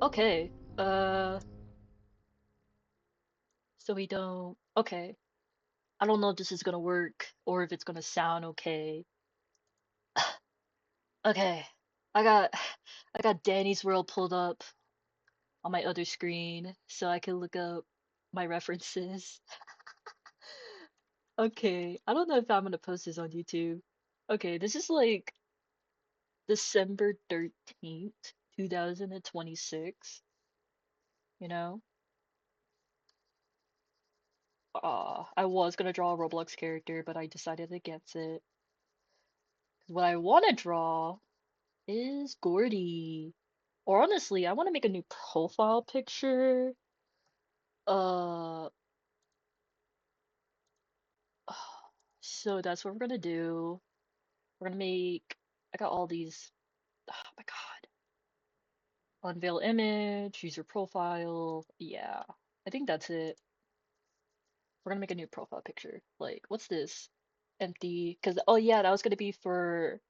Okay. So we don't. Okay. I don't know if this is gonna work or if it's gonna sound okay. Okay. I got I got Danny's World pulled up on my other screen so I can look up my references. Okay. I don't know if I'm gonna post this on YouTube. Okay, this is like December 13th, 2026, you know? I was gonna draw a Roblox character, but I decided against it. 'Cause what I want to draw is Gourdy. Or honestly, I want to make a new profile picture. Uh, so that's what we're gonna do. We're gonna make. I got all these. Oh my God. Unveil image, user profile. Yeah, I think that's it. We're gonna make a new profile picture. Like, what's this? Empty. Cause oh yeah, that was gonna be for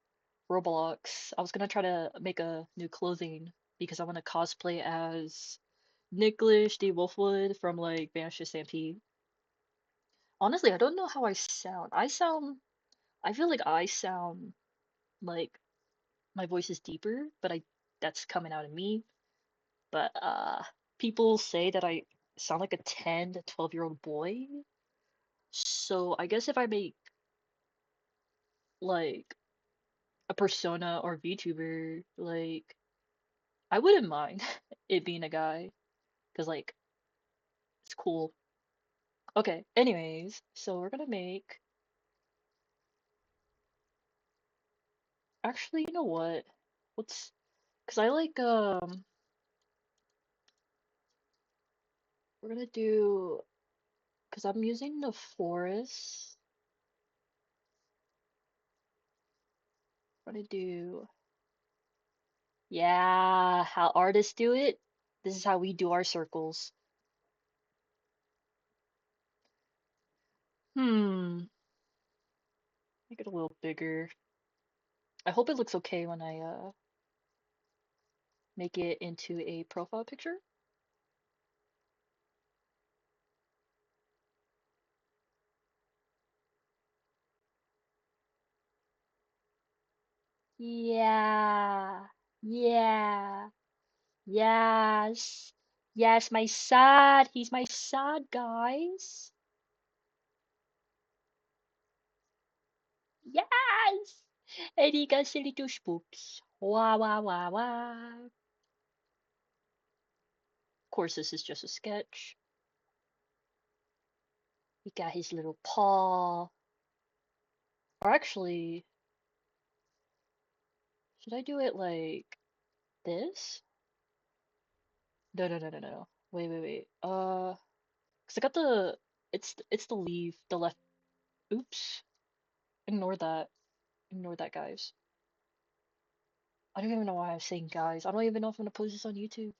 Roblox. I was gonna try to make a new clothing because I want to cosplay as Nicholas D. Wolfwood from like Banished to Stampede. Honestly, I don't know how I sound. I feel like I sound like my voice is deeper, but I that's coming out of me. But people say that I sound like a 10 to 12-year-old boy. So I guess if I make like a persona or VTuber, like I wouldn't mind it being a guy, because like it's cool. Okay, anyways, so we're gonna make actually, you know what? Let's because I like we're gonna do because I'm using the forest. We're gonna do yeah, how artists do it. This is how we do our circles. Hmm, make it a little bigger. I hope it looks okay when I make it into a profile picture. Yeah. Yeah. Yes. Yes, my sad. He's my sad, guys. Yes. And he got silly little spooks. Wah, wah, wah, wah. Of course, this is just a sketch. He got his little paw. Or actually, should I do it like this? No, no, no, no, no. Wait, wait, wait. 'Cause I got the it's the leaf, the left. Oops. Ignore that. Ignore that, guys. I don't even know why I'm saying guys. I don't even know if I'm gonna post this on YouTube.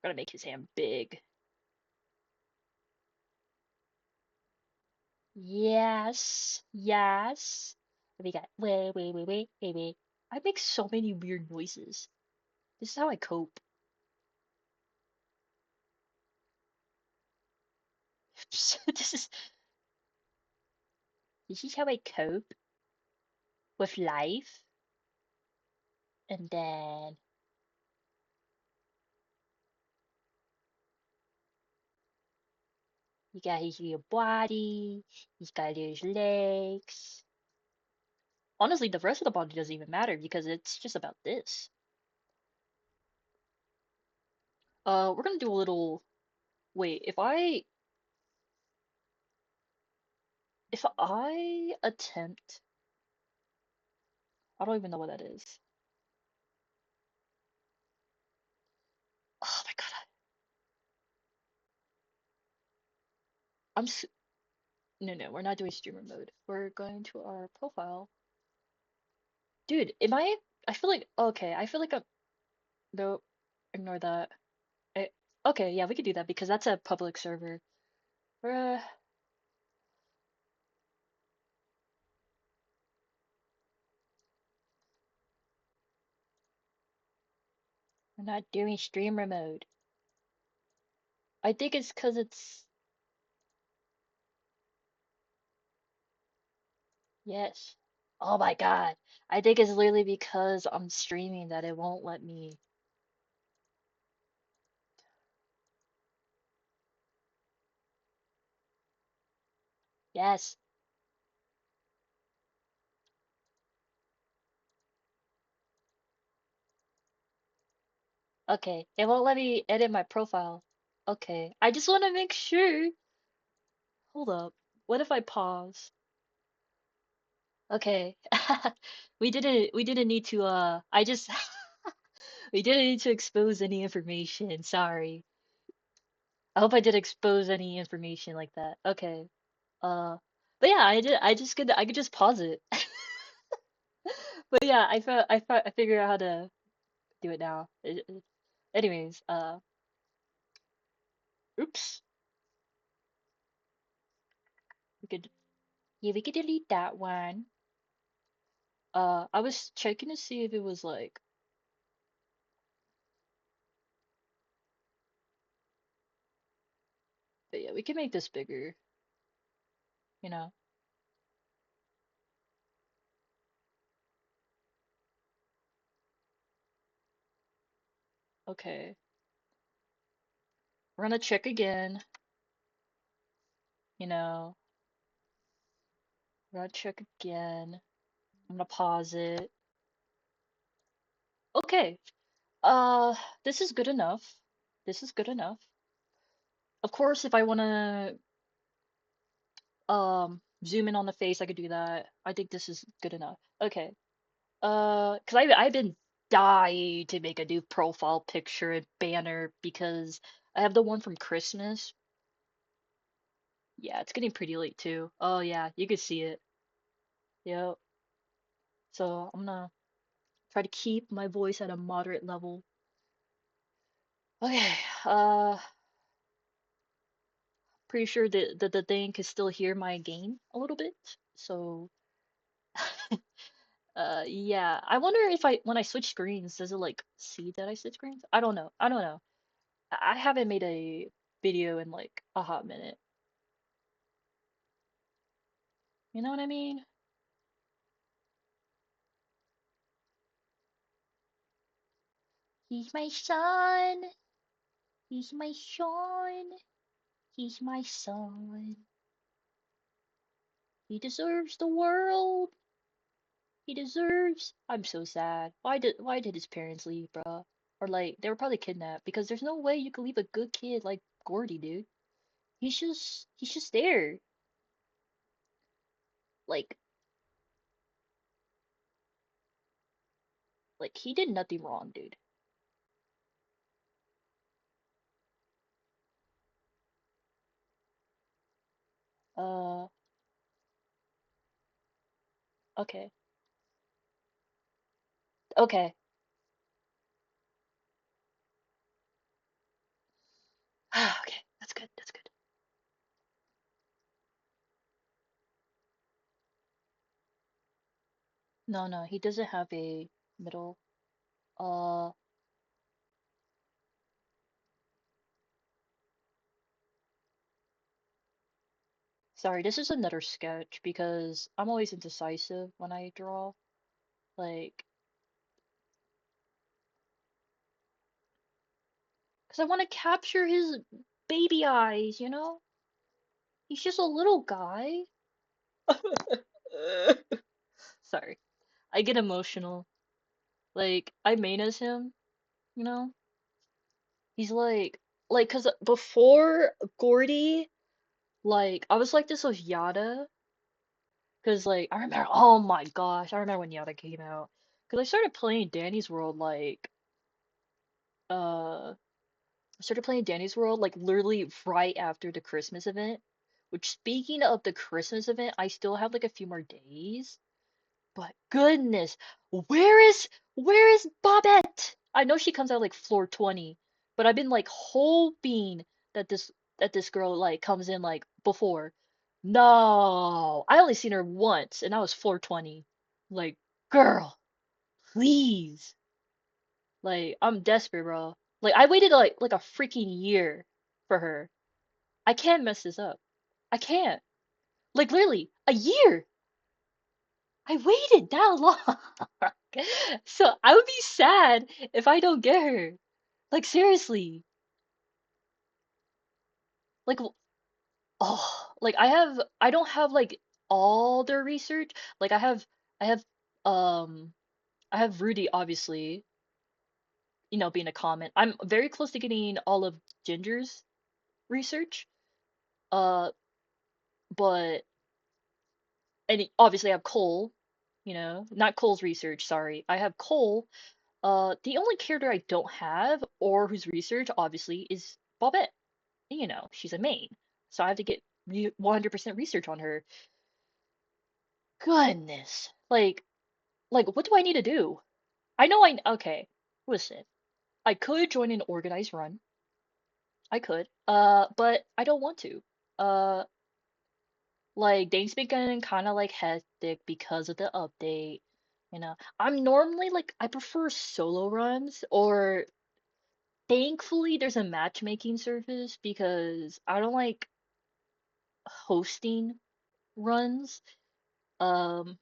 Gotta make his hand big. Yes. Yes. We got wait, wait, wait, wait, wait, wait. I make so many weird noises. This is how I cope. This is this is how I cope with life. And then he got his little body. He's got his legs. Honestly, the rest of the body doesn't even matter because it's just about this. We're gonna do a little. Wait, if I attempt, I don't even know what that is. Oh my God, I'm s no, no, we're not doing streamer mode. We're going to our profile. Dude, am I feel like okay. I feel like I'm no. Ignore that. I, okay, yeah, we could do that because that's a public server. Uh, We're not doing streamer mode. I think it's because it's. Yes. Oh my God. I think it's literally because I'm streaming that it won't let me. Yes. Okay. It won't let me edit my profile. Okay. I just want to make sure. Hold up. What if I pause? Okay. We didn't need to I just we didn't need to expose any information. Sorry. I hope I did expose any information like that. Okay. Uh but yeah, I could just pause it. But yeah, I figured out how to do it now. Anyways, oops. We could Yeah, we could delete that one. I was checking to see if it was like, but yeah, we can make this bigger, you know. Okay. We're gonna check again, you know. We're gonna check again. I'm gonna pause it. Okay. Uh, this is good enough. This is good enough. Of course, if I wanna zoom in on the face, I could do that. I think this is good enough. Okay. 'Cause I've been dying to make a new profile picture and banner because I have the one from Christmas. Yeah, it's getting pretty late too. Oh yeah, you can see it. Yep. So I'm gonna try to keep my voice at a moderate level. Okay. Pretty sure that the thing can still hear my gain a little bit. So yeah. I wonder if when I switch screens, does it like see that I switch screens? I don't know. I don't know. I haven't made a video in like a hot minute. You know what I mean? He's my son. He's my son. He's my son. He deserves the world. He deserves. I'm so sad. Why did his parents leave, bruh? Or like they were probably kidnapped because there's no way you could leave a good kid like Gourdy, dude. He's just there. Like like he did nothing wrong, dude. Uh okay. Okay. Okay. That's good. That's good. No, no, he doesn't have a middle. Uh Sorry, this is another sketch because I'm always indecisive when I draw. Like, because I want to capture his baby eyes, you know? He's just a little guy. Sorry. I get emotional. Like, I main as him, you know? He's cause before Gordy, like, I was like this with Yada. Cause, like, I remember, oh my gosh, I remember when Yada came out. Cause I started playing Danny's World, uh, I started playing Danny's World like literally right after the Christmas event. Which speaking of the Christmas event, I still have like a few more days. But goodness, where is Bobette? I know she comes out like floor 20, but I've been like hoping that this girl like comes in like before. No, I only seen her once and I was floor 20. Like, girl, please. Like, I'm desperate, bro. Like, I waited like a freaking year for her. I can't mess this up. I can't. Like, literally, a year. I waited that long. So I would be sad if I don't get her. Like, seriously. Like, like I don't have like all their research. Like, I have, um, I have Rudy, obviously, being a comment. I'm very close to getting all of Ginger's research. Uh, but obviously I have Cole, not Cole's research, sorry. I have Cole. The only character I don't have or whose research obviously is Bobette. She's a main. So I have to get 100% research on her. Goodness. Like what do I need to do? I know okay. Listen. I could join an organized run. I could. But I don't want to. Uh Like things been getting kind of like hectic because of the update. I'm normally like I prefer solo runs or thankfully there's a matchmaking service because I don't like hosting runs. Um,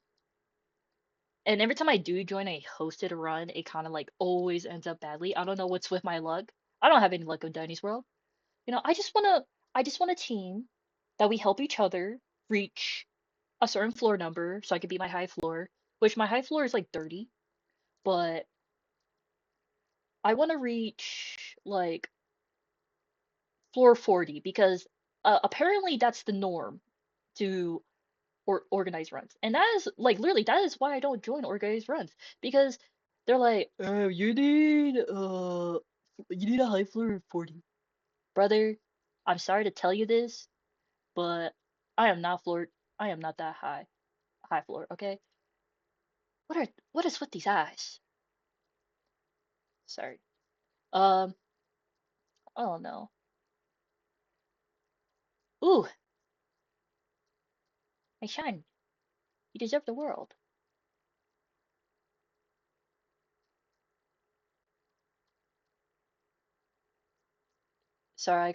and every time I do join a hosted run, it kind of like always ends up badly. I don't know what's with my luck. I don't have any luck with Danny's World. I just want a team that we help each other reach a certain floor number so I could beat my high floor, which my high floor is like 30, but I want to reach like floor 40 because apparently that's the norm to organized runs. And that is like literally that is why I don't join organized runs because they're like, you need a high floor of 40. Brother, I'm sorry to tell you this, but I am not floored. I am not that high floor, okay? What is with these eyes? Sorry. Um, oh no. Ooh, my shine. You deserve the world. Sorry,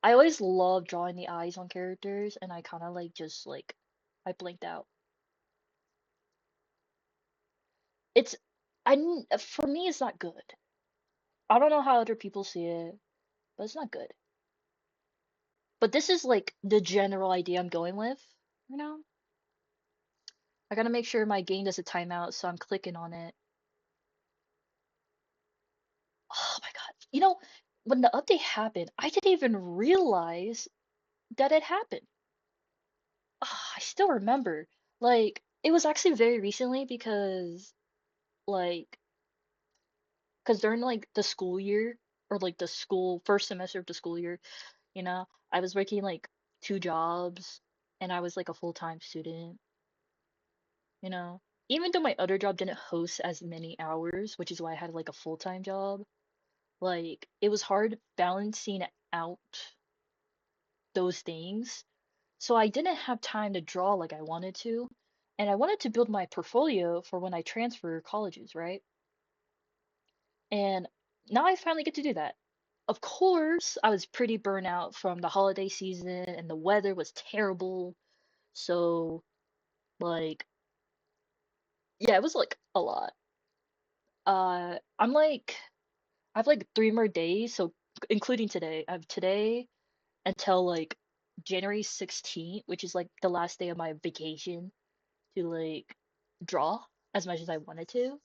I always love drawing the eyes on characters and I kind of like just like I blinked out. It's for me it's not good. I don't know how other people see it, but it's not good. But this is like the general idea I'm going with, you know? I gotta make sure my game doesn't time out, so I'm clicking on it. Oh my God. When the update happened, I didn't even realize that it happened. I still remember. Like, it was actually very recently like, because during like the school year or like the school first semester of the school year, I was working like two jobs and I was like a full-time student, you know. Even though my other job didn't host as many hours, which is why I had like a full-time job, like it was hard balancing out those things. So I didn't have time to draw like I wanted to. And I wanted to build my portfolio for when I transfer colleges, right? And now I finally get to do that. Of course, I was pretty burnt out from the holiday season and the weather was terrible. So, like, yeah, it was like a lot. I'm like, I have like 3 more days, so including today. I have today until like January 16th, which is like the last day of my vacation to like draw as much as I wanted to.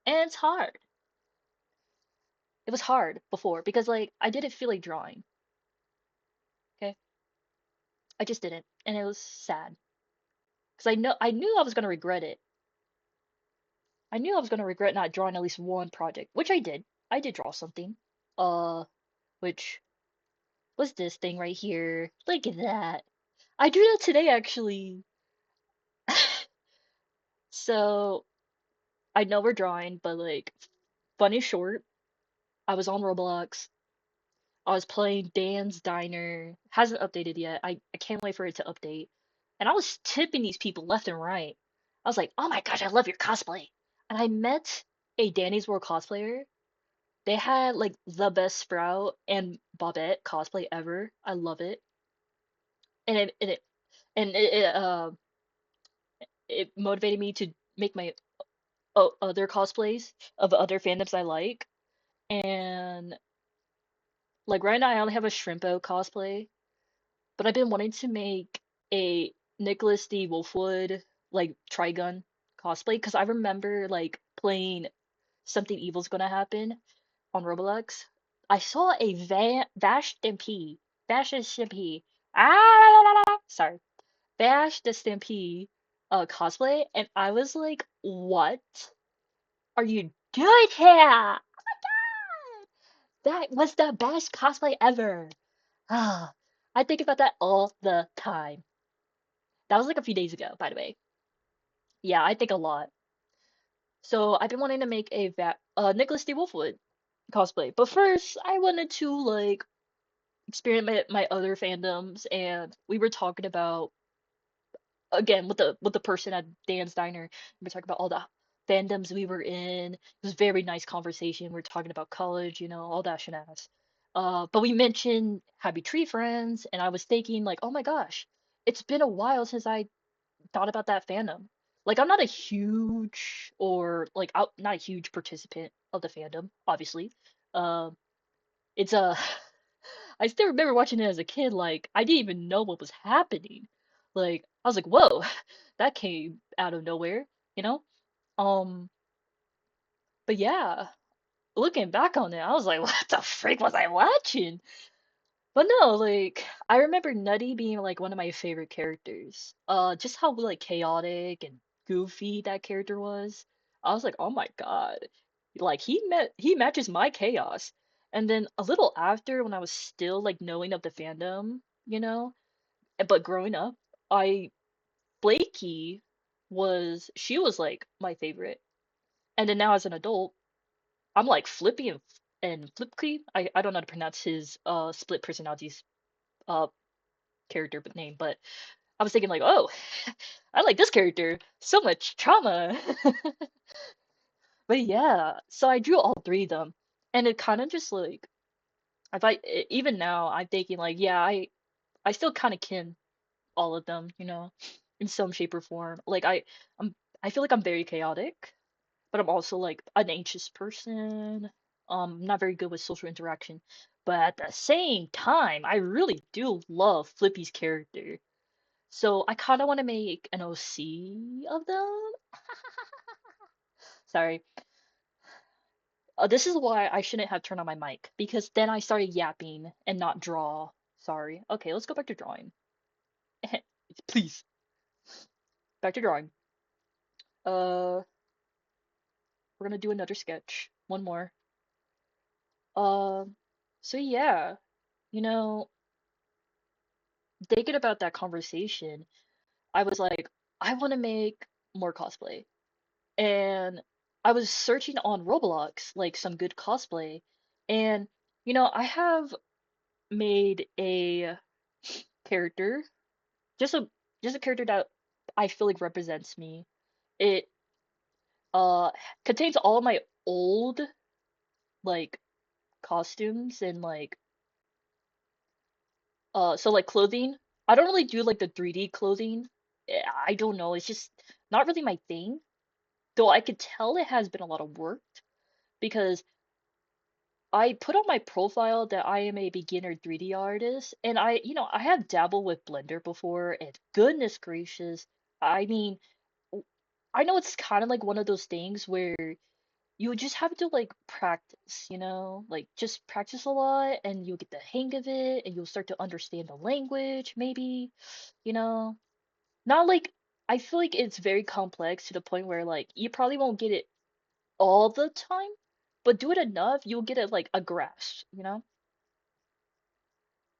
And it's hard. It was hard before because like I didn't feel like drawing. Okay. I just didn't. And it was sad. Because I knew I was gonna regret it. I knew I was gonna regret not drawing at least one project, which I did. I did draw something. Uh, which was this thing right here. Look at that. I drew that today actually. So I know we're drawing, but like funny short, I was on Roblox. I was playing Dan's Diner. Hasn't updated yet. I can't wait for it to update. And I was tipping these people left and right. I was like, oh my gosh, I love your cosplay. And I met a Danny's World cosplayer. They had like the best Sprout and Bobette cosplay ever. I love it. And it motivated me to make my other cosplays of other fandoms I like. And like right now I only have a Shrimpo cosplay, but I've been wanting to make a Nicholas D. Wolfwood like Trigun cosplay because I remember like playing Something Evil's Gonna Happen on Roblox. I saw a Vash Stampede. Vash the Stampede. Sorry. Vash the Stampede cosplay, and I was like, what are you doing here? That was the best cosplay ever. Ah, I think about that all the time. That was like a few days ago, by the way. Yeah, I think a lot. So I've been wanting to make a Nicholas D. Wolfwood cosplay, but first I wanted to like experiment my other fandoms, and we were talking about again with the person at Dan's Diner. We were talking about all the fandoms we were in. It was a very nice conversation. We were talking about college, all that shenanigans. But we mentioned Happy Tree Friends, and I was thinking like, oh my gosh, it's been a while since I thought about that fandom. Like I'm not a huge or like out not a huge participant of the fandom, obviously. Um, it's a I still remember watching it as a kid, like I didn't even know what was happening. Like I was like, whoa, that came out of nowhere, you know? Um, but yeah, looking back on it, I was like, what the freak was I watching? But no, like I remember Nutty being like one of my favorite characters. Just how like chaotic and goofy that character was. I was like, oh my God. Like he matches my chaos. And then a little after when I was still like knowing of the fandom, but growing up, I Blakey she was like my favorite. And then now as an adult, I'm like Flippy and Flipkey. I don't know how to pronounce his split personalities uh character but name, but I was thinking like, oh, I like this character. So much trauma. But yeah, so I drew all three of them. And it kind of just like if even now I'm thinking like, yeah, I still kind of kin all of them, in some shape or form. Like I'm I feel like I'm very chaotic, but I'm also like an anxious person. Not very good with social interaction. But at the same time, I really do love Flippy's character. So I kind of want to make an OC of them. Sorry. This is why I shouldn't have turned on my mic because then I started yapping and not draw. Sorry. Okay, let's go back to drawing. Please. Back to drawing. Uh, we're gonna do another sketch. One more. Um, so yeah, you know, thinking about that conversation, I was like, I want to make more cosplay. And I was searching on Roblox, like some good cosplay, and I have made a character, just a just a character that I feel like represents me. It uh contains all of my old like costumes and like so like clothing. I don't really do like the 3D clothing. I don't know, it's just not really my thing. Though I could tell it has been a lot of work because I put on my profile that I am a beginner 3D artist, and I have dabbled with Blender before, and goodness gracious, I mean, w- I know it's kind of like one of those things where you just have to like practice, like just practice a lot, and you'll get the hang of it, and you'll start to understand the language, maybe, you know, not like I feel like it's very complex to the point where like you probably won't get it all the time, but do it enough, you'll get it like a grasp.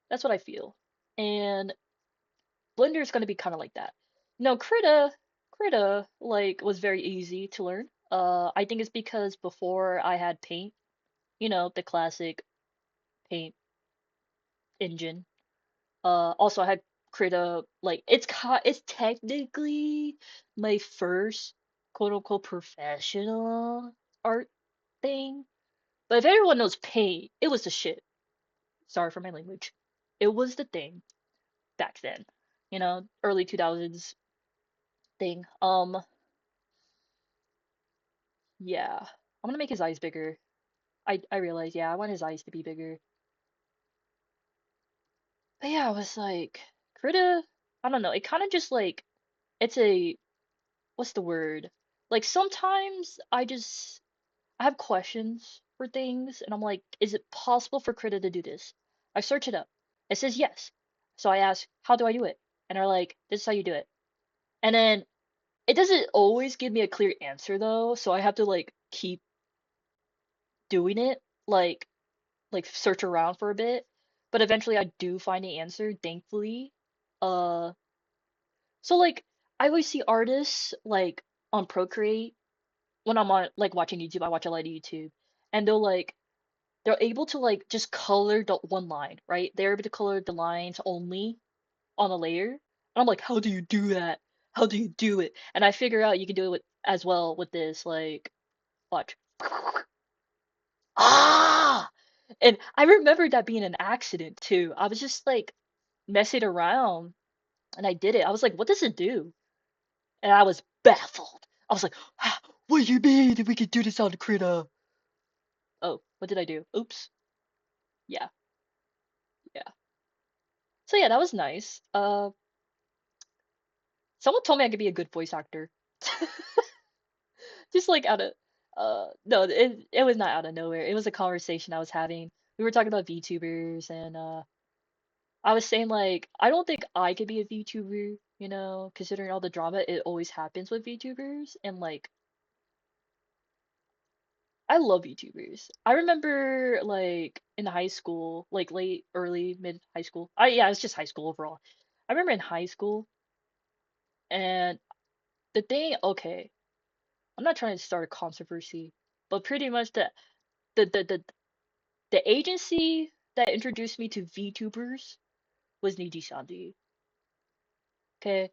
That's what I feel. And Blender is going to be kind of like that. No, Krita, like, was very easy to learn. I think it's because before I had Paint, the classic Paint engine. Also I had Krita, like, it's technically my first quote unquote professional. art thing. But if everyone knows paint, it was the shit. Sorry for my language. It was the thing back then. Early 2000s thing. Yeah. I'm gonna make his eyes bigger. I realized, yeah, I want his eyes to be bigger. But yeah, I was like, Krita, I don't know. It kind of just like, it's a, what's the word? Like sometimes I have questions for things, and I'm like, is it possible for Krita to do this? I search it up. It says yes. So I ask, how do I do it? And they're like, this is how you do it. And then it doesn't always give me a clear answer though, so I have to like keep doing it, like search around for a bit. But eventually I do find the answer, thankfully. Uh, so like I always see artists like on Procreate when I'm on like watching YouTube, I watch a lot of YouTube, and they're able to like just color the one line, right? They're able to color the lines only on a layer. And I'm like, how do you do that? How do you do it? And I figure out you can do it with, as well with this, like, watch. Ah! And I remember that being an accident too. I was just like messing around and I did it. I was like, what does it do? And I was baffled. I was like, ah, what do you mean that we could do this on the critter? Oh, what did I do? Oops. Yeah, yeah. So yeah, that was nice. Someone told me I could be a good voice actor. Just like out of no, it was not out of nowhere. It was a conversation I was having. We were talking about VTubers and I was saying like I don't think I could be a VTuber, considering all the drama it always happens with VTubers and like I love VTubers. I remember like in high school, like late, early, mid high school. Yeah, it's just high school overall. I remember in high school and the thing, okay, I'm not trying to start a controversy, but pretty much the the the, the agency that introduced me to VTubers was Niji Sanji. Okay.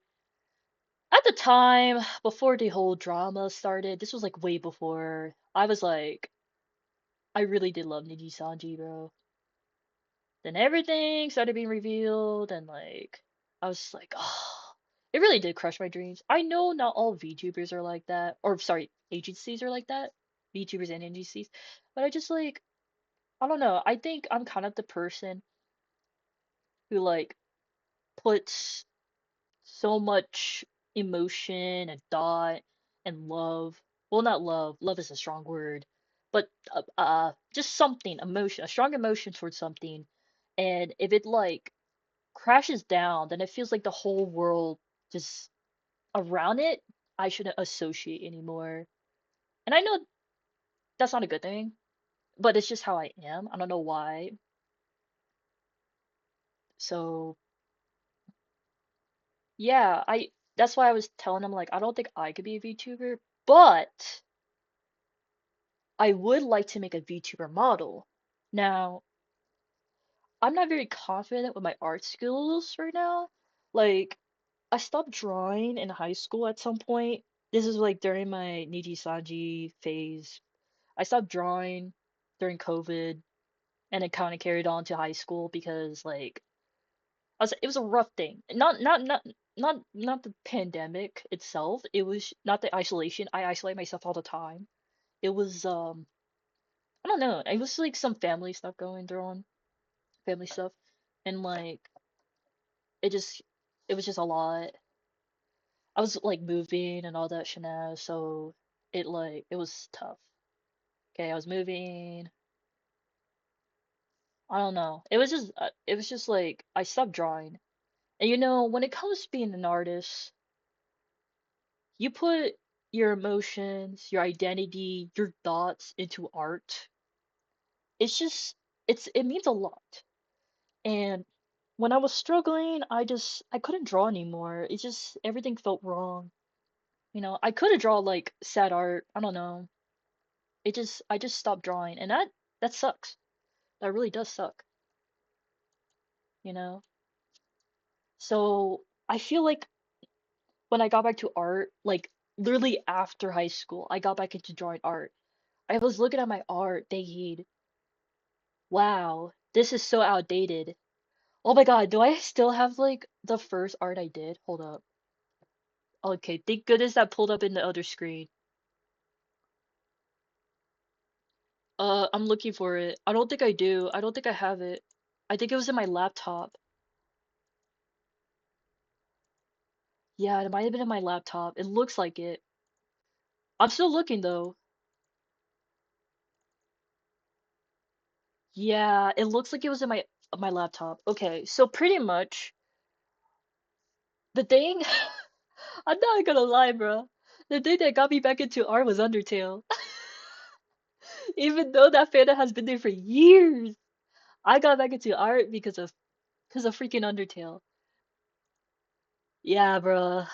At the time, before the whole drama started, this was like way before, I was like, I really did love Niji Sanji, bro. Then everything started being revealed, and like, I was just like, oh, it really did crush my dreams. I know not all VTubers are like that, or sorry, agencies are like that, VTubers and agencies, but I just like, I don't know. I think I'm kind of the person who like puts so much emotion and thought and love. Well, not love. Love is a strong word, but just something, emotion, a strong emotion towards something. And if it like crashes down, then it feels like the whole world just around it, I shouldn't associate anymore. And I know that's not a good thing, but it's just how I am. I don't know why. So yeah, that's why I was telling him like I don't think I could be a VTuber, but I would like to make a VTuber model. Now, I'm not very confident with my art skills right now. Like, I stopped drawing in high school at some point. This is like during my Niji Sanji phase. I stopped drawing during COVID and it kind of carried on to high school because like it was a rough thing. Not the pandemic itself. It was not the isolation. I isolate myself all the time. It was I don't know. It was like some family stuff going through on family stuff, and like it just it was just a lot. I was like moving and all that shenanigans, so it was tough. Okay, I was moving. I don't know. It was just like I stopped drawing. And when it comes to being an artist, you put your emotions, your identity, your thoughts into art. It's just it means a lot. And when I was struggling, I couldn't draw anymore. It just everything felt wrong. I could have drawn like sad art. I don't know. I just stopped drawing, and that sucks. That really does suck, you know? So I feel like when I got back to art, like literally after high school, I got back into drawing art. I was looking at my art, Dade. Wow, this is so outdated. Oh my God, do I still have like the first art I did? Hold up. Okay, thank goodness that pulled up in the other screen. I'm looking for it. I don't think I do. I don't think I have it. I think it was in my laptop. Yeah, it might have been in my laptop. It looks like it. I'm still looking though. Yeah, it looks like it was in my laptop. Okay, so pretty much the thing I'm not gonna lie, bro. The thing that got me back into art was Undertale. Even though that fandom has been there for years, I got back into art because of freaking Undertale. Yeah, bro.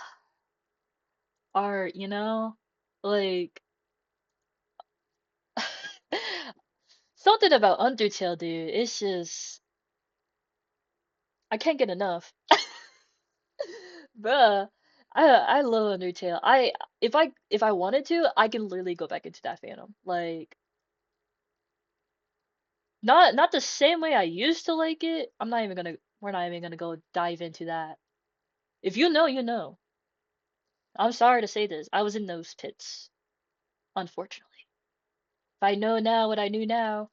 Art, Like something about Undertale, dude. It's just I can't get enough. Bruh. I love Undertale. If I wanted to, I can literally go back into that fandom. Like not the same way I used to like it. We're not even gonna go dive into that. If you know, you know. I'm sorry to say this. I was in those pits, unfortunately. If I know now what I knew now.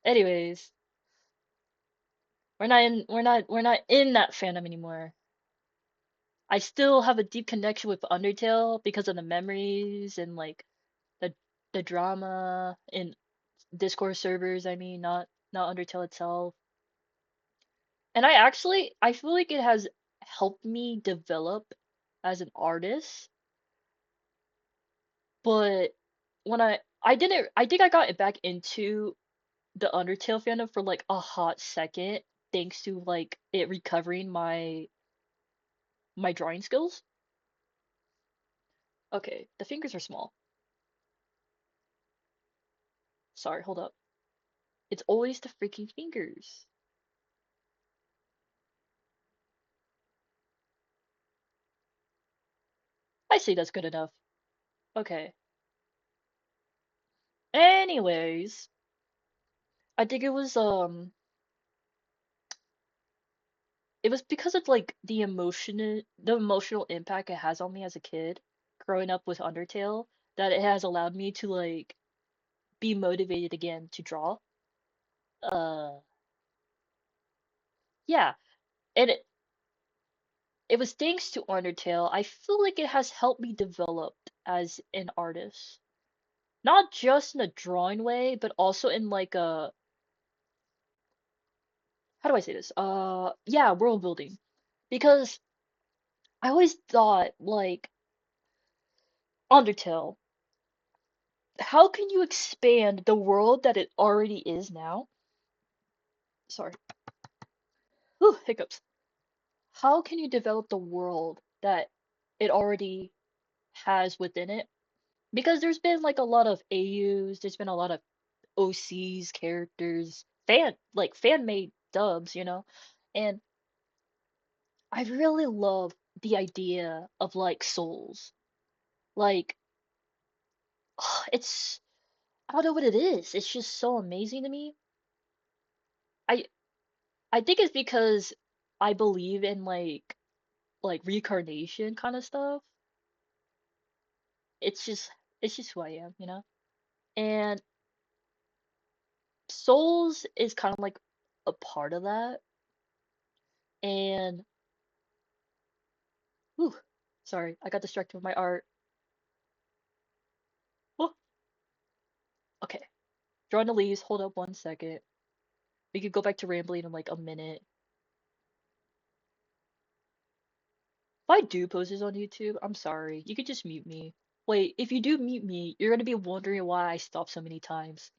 Anyways, we're not in that fandom anymore. I still have a deep connection with Undertale because of the memories and like the the drama in Discord servers, I mean, not Undertale itself. And I feel like it has helped me develop as an artist, but when I think I got back into the Undertale fandom for like a hot second, thanks to like it recovering my drawing skills. Okay, the fingers are small. Sorry, hold up. It's always the freaking fingers. I say that's good enough. Okay. Anyways, I think it was because of like the emotional impact it has on me as a kid growing up with Undertale that it has allowed me to like be motivated again to draw. Uh yeah, and it was thanks to Undertale. I feel like it has helped me develop as an artist. Not just in a drawing way, but also in like a how do I say this? Yeah, world building. Because I always thought like Undertale, how can you expand the world that it already is now? Sorry. Whew, hiccups. How can you develop the world that it already has within it? Because there's been like a lot of AUs, there's been a lot of OCs, characters, fan made dubs. And I really love the idea of like souls. Like it's I don't know what it is. It's just so amazing to me. I I think it's because I believe in like reincarnation kind of stuff. It's just it's just who I am. And souls is kind of like a part of that. And whew, sorry, I got distracted with my art. Oh, okay. Drawing the leaves. Hold up 1 second. We could go back to rambling in like a minute. If I do post this on YouTube, I'm sorry. You could just mute me. Wait, if you do mute me, you're gonna be wondering why I stopped so many times.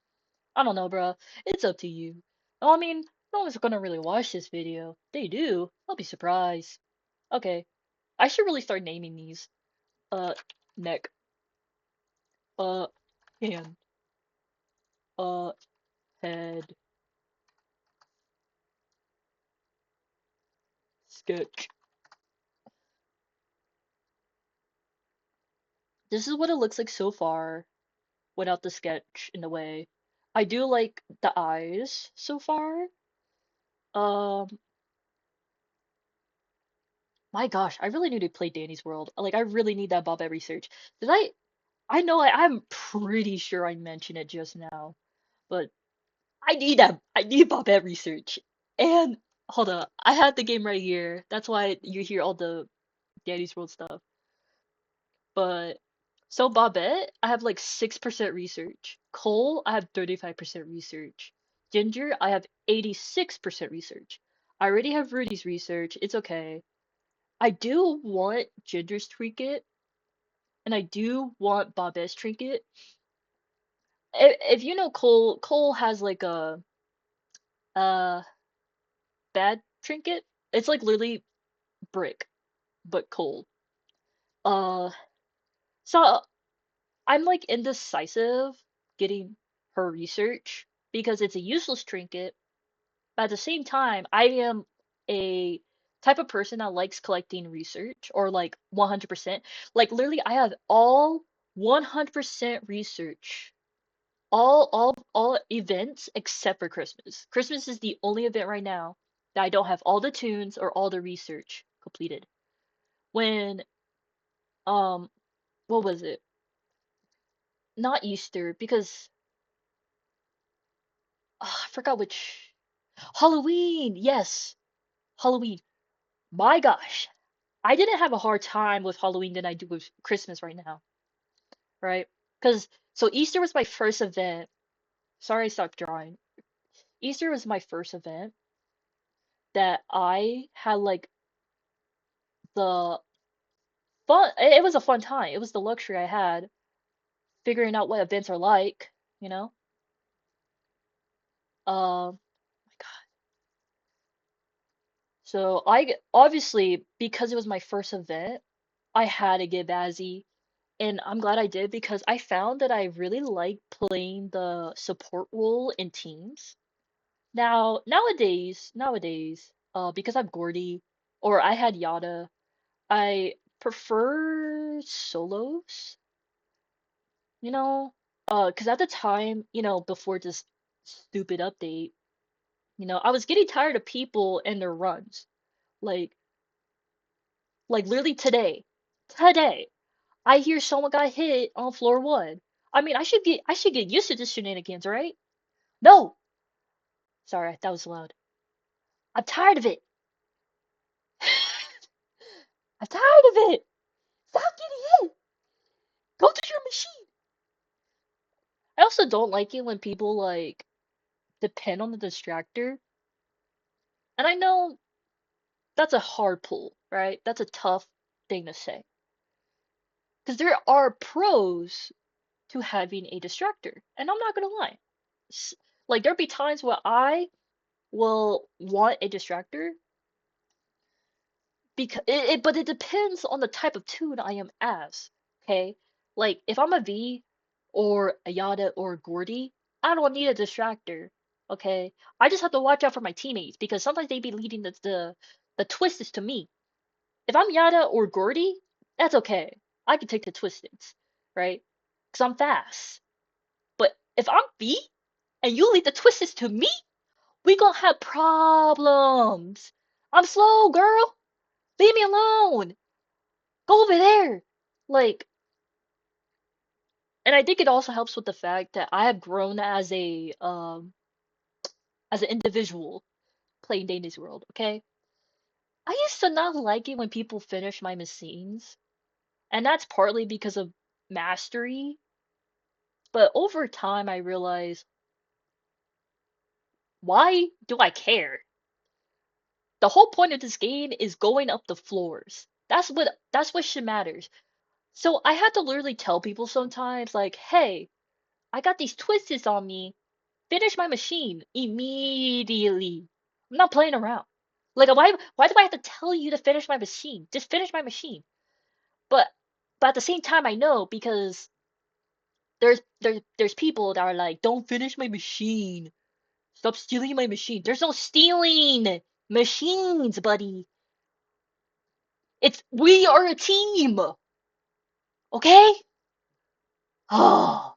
I don't know, bruh. It's up to you. Oh, I mean, no one's gonna really watch this video. They do. I'll be surprised. Okay. I should really start naming these. Uh, neck. Uh, hand. Uh, head. Sketch. This is what it looks like so far without the sketch in the way. I do like the eyes so far. Um, my gosh, I really need to play Danny's World. Like, I really need that Bob research. Did I know I'm pretty sure I mentioned it just now, but I need that. I need Bob research. And hold on, I had the game right here. That's why you hear all the Danny's World stuff. But so Bobette, I have like 6% research. Cole, I have 35% research. Ginger, I have 86% research. I already have Rudy's research. It's okay. I do want Ginger's trinket, and I do want Bobette's trinket. If you know Cole, Cole has like a bad trinket. It's like literally brick, but cold. Uh, so I'm like indecisive getting her research because it's a useless trinket, but at the same time, I am a type of person that likes collecting research or like 100%. Like literally, I have all 100% research, all events except for Christmas. Christmas is the only event right now that I don't have all the tunes or all the research completed. When um, what was it? Not Easter because I forgot which. Halloween, yes, Halloween. My gosh, I didn't have a hard time with Halloween than I do with Christmas right now, right? Because so Easter was my first event. Sorry, I stopped drawing. Easter was my first event that I had like the fun. It was a fun time. It was the luxury I had figuring out what events are like, you know. My God. So obviously because it was my first event, I had to get Bazzy. And I'm glad I did because I found that I really like playing the support role in teams. Nowadays, because I'm Gourdy or I had Yada, I prefer solos, you know? Because at the time, before this stupid update, I was getting tired of people and their runs. Like, like literally today. I hear someone got hit on floor one. I mean, I should get used to this shenanigans, right? No, sorry, that was loud. I'm tired of it. I'm tired of it. Stop getting hit. Go to your machine. I also don't like it when people like depend on the distractor. And I know that's a hard pull, right? That's a tough thing to say. Because there are pros to having a distractor. And I'm not gonna lie. Like there'll be times where I will want a distractor because but it depends on the type of tune I am as. Okay, like if I'm a V or a Yada or a Gourdy, I don't need a distractor. Okay, I just have to watch out for my teammates because sometimes they be leading the twists to me. If I'm Yada or Gourdy, that's okay. I can take the twisteds, right? Because I'm fast. But if I'm V and you lead the twisteds to me, we gonna have problems. I'm slow, girl. Leave me alone. Go over there. Like, and I think it also helps with the fact that I have grown as an individual playing Danny's World, okay? I used to not like it when people finish my machines, and that's partly because of mastery, but over time I realized, why do I care? The whole point of this game is going up the floors. That's what shit matters. So I had to literally tell people sometimes, like, hey, I got these twists on me. Finish my machine immediately. I'm not playing around. Like why do I have to tell you to finish my machine? Just finish my machine. But but at the same time I know because there's people that are like, don't finish my machine. Stop stealing my machine. There's no stealing machines, buddy. It's we are a team. Okay? Oh,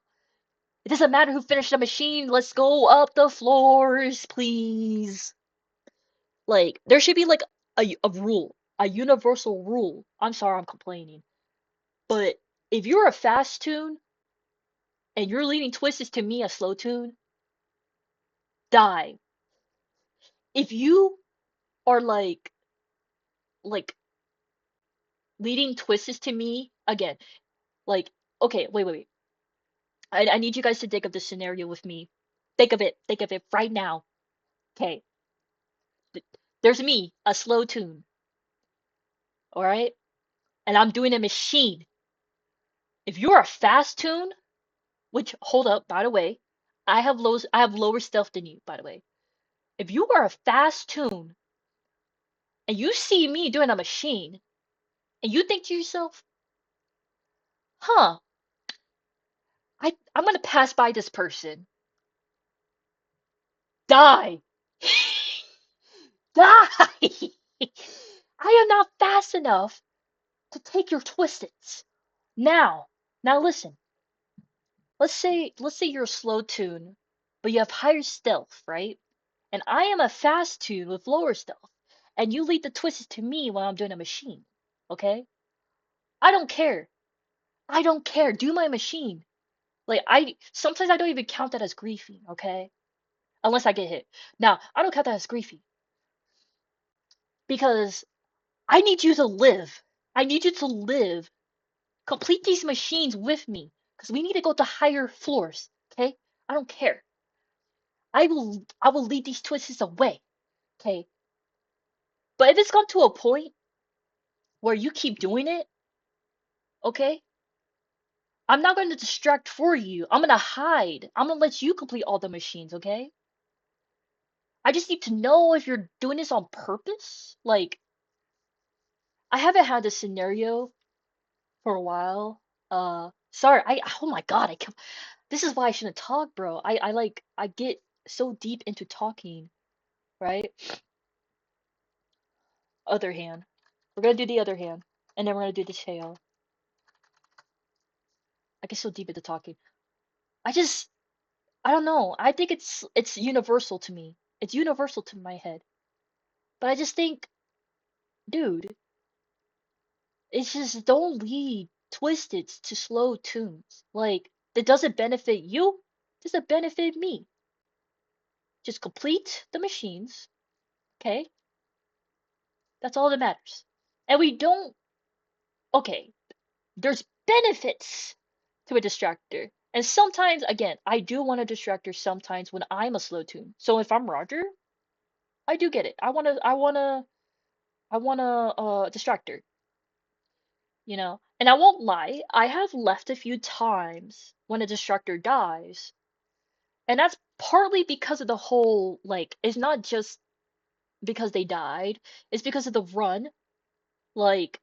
it doesn't matter who finished the machine. Let's go up the floors, please. Like, there should be like a rule, a universal rule. I'm sorry I'm complaining. But if you're a fast tune and you're leading twists to me a slow tune, die. If you are like leading twists to me again, like okay, wait. I need you guys to think of this scenario with me. Think of it right now. Okay, there's me, a slow tune, all right, and I'm doing a machine. If you're a fast tune, which hold up, by the way, I have lower stealth than you, by the way. If you are a fast tune and you see me doing a machine, and you think to yourself, huh, I'm gonna pass by this person. Die. Die! I am not fast enough to take your twisteds. Now, now listen. Let's say you're a slow tune, but you have higher stealth, right? And I am a fast tune with lower stealth, and you lead the twists to me when I'm doing a machine. Okay? I don't care. I don't care. Do my machine. Like I sometimes I don't even count that as griefing, okay? Unless I get hit. Now, I don't count that as griefing because I need you to live. I need you to live. Complete these machines with me because we need to go to higher floors, okay? I don't care. I will lead these twists away, okay? But if it's come to a point where you keep doing it, okay? I'm not going to distract for you. I'm going to hide. I'm going to let you complete all the machines, okay? I just need to know if you're doing this on purpose. Like, I haven't had this scenario for a while. Sorry, oh my God, this is why I shouldn't talk, bro. I get so deep into talking, right? Other hand. We're gonna do the other hand, and then we're gonna do the tail. I get so deep into talking. I just, I don't know. I think it's universal to me. It's universal to my head. But I just think, dude, it's just don't lead twisted to slow tunes. Like, it doesn't benefit you, it doesn't benefit me. Just complete the machines, okay? That's all that matters. And we don't, okay, there's benefits to a distractor. And sometimes, again, I do want a distractor sometimes when I'm a slow tune. So if I'm Roger, I do get it. I want a distractor, you know? And I won't lie, I have left a few times when a distractor dies. And that's partly because of the whole, like, it's not just because they died, it's because of the run. Like,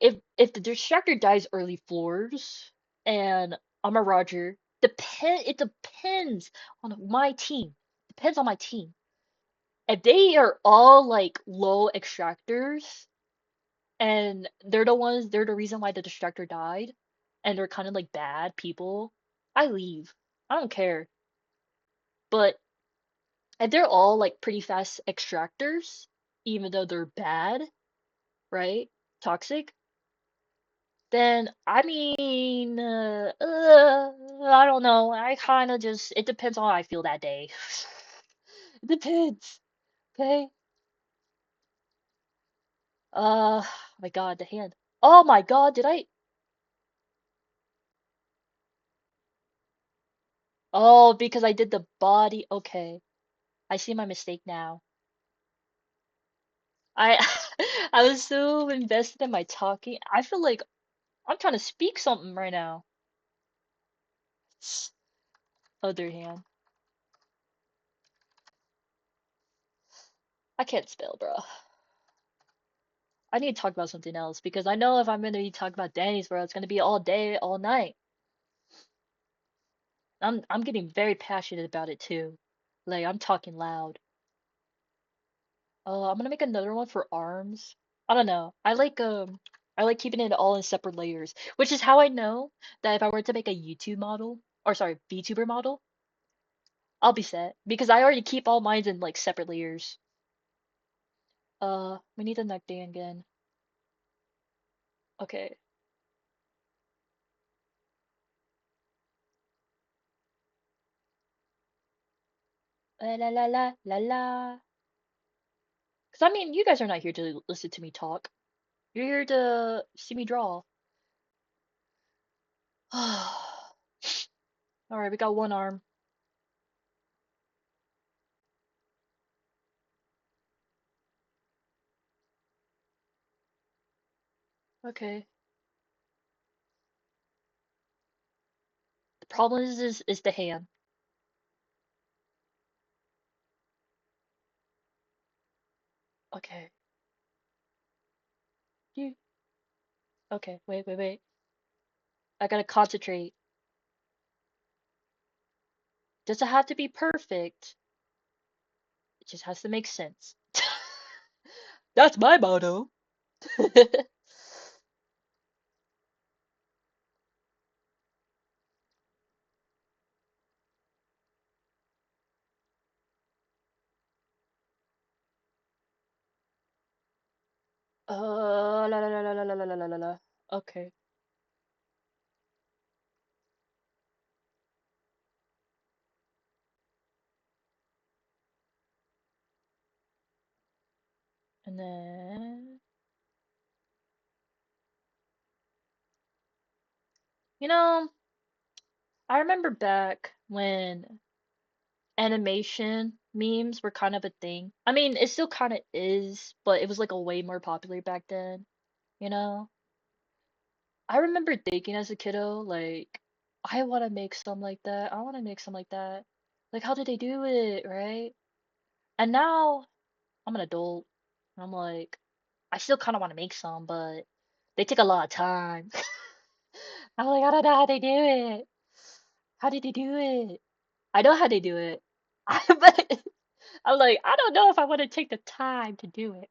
if the distractor dies early floors and I'm a Roger, it depends on my team. Depends on my team. If they are all like low extractors and they're the reason why the distractor died and they're kind of like bad people, I leave. I don't care. But if they're all like pretty fast extractors, even though they're bad, right? Toxic, then I mean, I don't know. I kind of just, it depends on how I feel that day. It depends, okay? My God, the hand. Oh my God, did I? Oh, because I did the body. Okay, I see my mistake now. I I was so invested in my talking. I feel like I'm trying to speak something right now. Other hand. I can't spell, bro. I need to talk about something else because I know if I'm gonna be talking about Danny's, bro, it's gonna be all day, all night. I'm getting very passionate about it too. Like I'm talking loud. I'm gonna make another one for arms. I don't know. I like I like keeping it all in separate layers, which is how I know that if I were to make a YouTube model, or sorry, VTuber model, I'll be set because I already keep all mine in like separate layers. We need the neck day again. Okay. La la la la la la. Because I mean, you guys are not here to listen to me talk. You're here to see me draw. All right, we got one arm. Okay. The problem is the hand. Okay. You. Okay. Wait, wait, wait. I gotta concentrate. Does it have to be perfect? It just has to make sense. That's my motto. La la la la la la la la la la. Okay. And then, you know, I remember back when animation memes were kind of a thing. I mean, it still kind of is, but it was like a way more popular back then, you know? I remember thinking as a kiddo, like, I want to make some like that. I want to make some like that. Like, how did they do it, right? And now I'm an adult. And I'm like, I still kind of want to make some, but they take a lot of time. I'm like, I don't know how they do it. How did they do it? I know how they do it. But I'm like, I don't know if I want to take the time to do it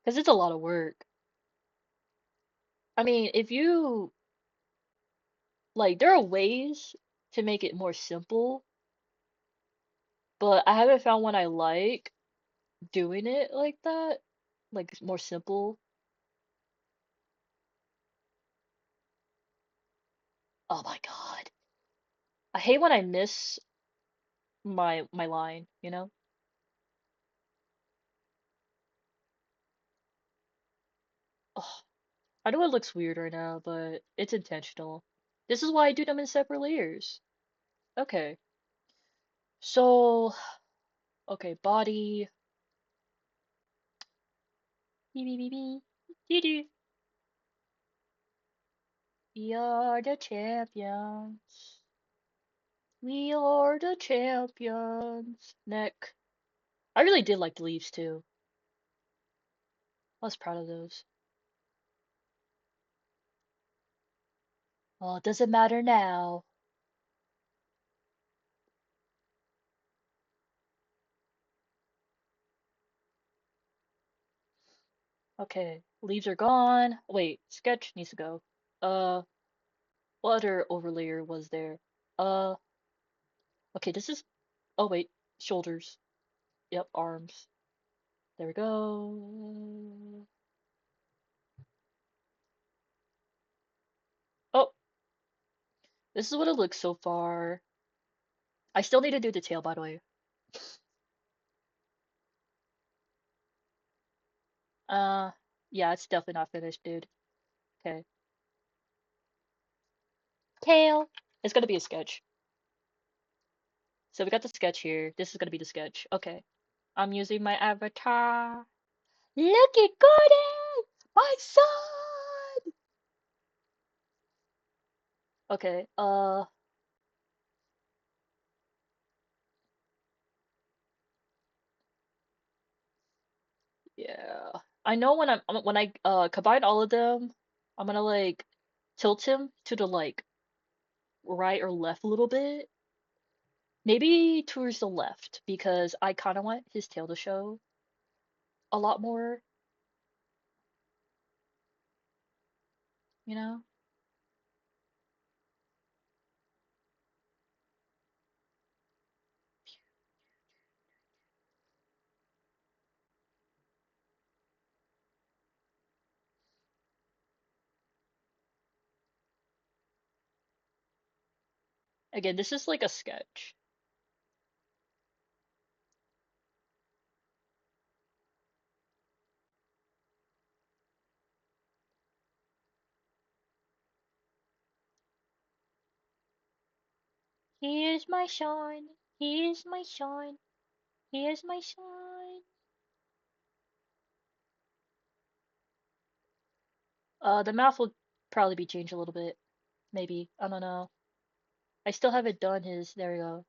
because it's a lot of work. I mean, if you like, there are ways to make it more simple, but I haven't found one I like doing it like that. Like, it's more simple. Oh my God. I hate when I miss my line, you know? Oh, I know it looks weird right now, but it's intentional. This is why I do them in separate layers. Okay. So, okay, body. Beep, beep, beep, beep. Doo-doo. We are the champions. We are the champions. Neck. I really did like the leaves too. I was proud of those. Oh, it doesn't matter now. Okay, leaves are gone. Wait, sketch needs to go. Uh, what other overlayer was there? Uh, okay, this is. Oh wait, shoulders. Yep, arms. There we go. Oh, this is what it looks so far. I still need to do the tail, by the way. Uh, yeah, it's definitely not finished, dude. Okay. Tail. It's gonna be a sketch. So we got the sketch here. This is gonna be the sketch. Okay. I'm using my avatar. Look at Gourdy! My son! Okay, yeah. I know when I combine all of them, I'm gonna like tilt him to the like right or left a little bit. Maybe towards the left because I kind of want his tail to show a lot more. you know? Again, this is like a sketch. Here's my shine. Here's my shine. Here's my shine. The mouth will probably be changed a little bit. Maybe. I don't know. I still haven't done his. There we go.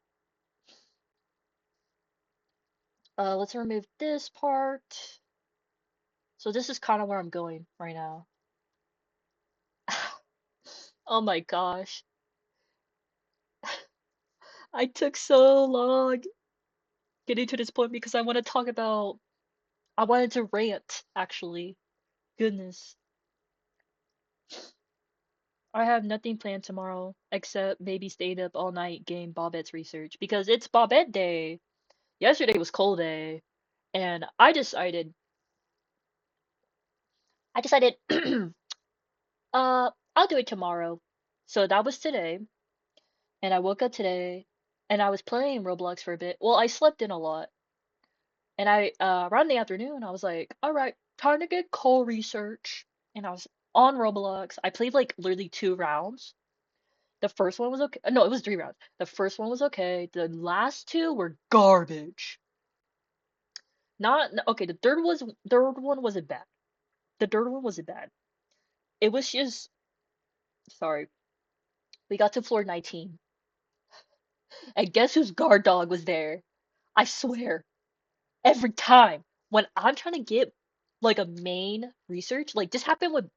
Let's remove this part. So this is kind of where I'm going right now. Oh my gosh. I took so long getting to this point because I want to talk about. I wanted to rant, actually. Goodness. I have nothing planned tomorrow except maybe staying up all night getting Bobette's research because it's Bobette Day. Yesterday was Coal Day, and I decided I'll do it tomorrow. So that was today, and I woke up today and I was playing Roblox for a bit. Well, I slept in a lot. And I around the afternoon I was like, all right, time to get coal research. And I was on Roblox. I played like literally 2 rounds. The first one was okay. No, it was 3 rounds. The first one was okay. The last two were garbage. Not okay. The third one wasn't bad. The third one wasn't bad. It was just sorry. We got to floor 19, and guess whose guard dog was there? I swear, every time when I'm trying to get like a main research, like this happened with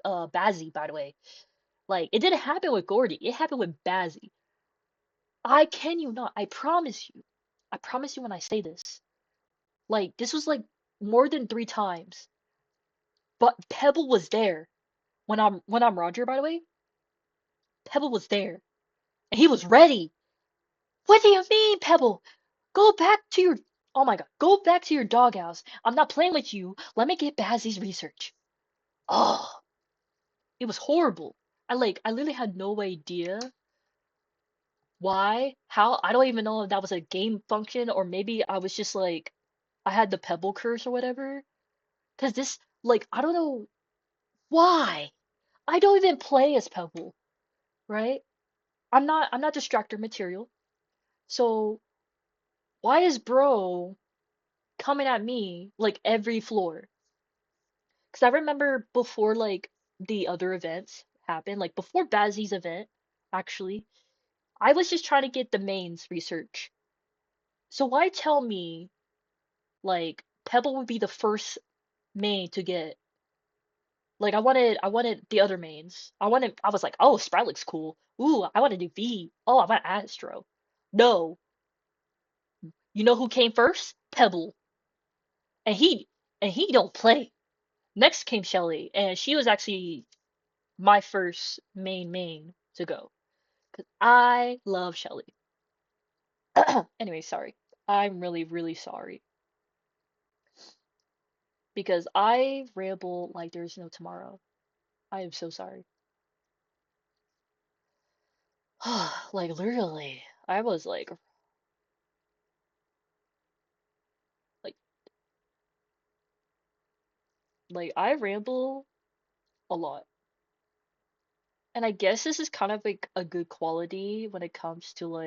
Bazzy, by the way. Like it didn't happen with Gourdy. It happened with Bazzy. I can you not. I promise you. I promise you when I say this. Like this was like more than 3 times. But Pebble was there. When I'm Roger, by the way, Pebble was there. And he was ready. What do you mean, Pebble? Go back to your Oh my god, go back to your doghouse. I'm not playing with you. Let me get Bazzy's research. Oh, it was horrible. I literally had no idea why, how. I don't even know if that was a game function or maybe I was just like I had the pebble curse or whatever. 'Cause this I don't know why. I don't even play as Pebble, right? I'm not distractor material. So why is bro coming at me like every floor? 'Cause I remember before the other events happened, like before Bazzy's event, actually, I was just trying to get the mains research. So why tell me Pebble would be the first main to get? Like I wanted the other mains. I was like, oh, Sprite looks cool. Ooh, I want to do V. Oh, I want Astro. No, you know who came first? Pebble. And he don't play. Next came Shelly, and she was actually my first main to go. 'Cause I love Shelly. Anyway, sorry. I'm really, really sorry because I ramble like there's no tomorrow. I am so sorry. Like literally, I was like I ramble a lot. And I guess this is kind of like a good quality when it comes to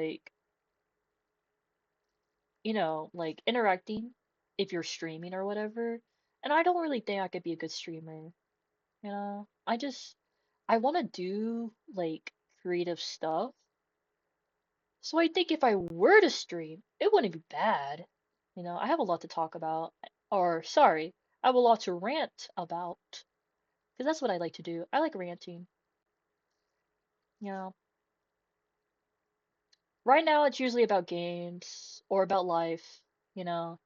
interacting if you're streaming or whatever. And I don't really think I could be a good streamer, you know? I want to do creative stuff. So I think if I were to stream, it wouldn't be bad. I have a lot to talk about. Or, sorry, I have a lot to rant about. Because that's what I like to do. I like ranting. You know, right now it's usually about games or about life. You know,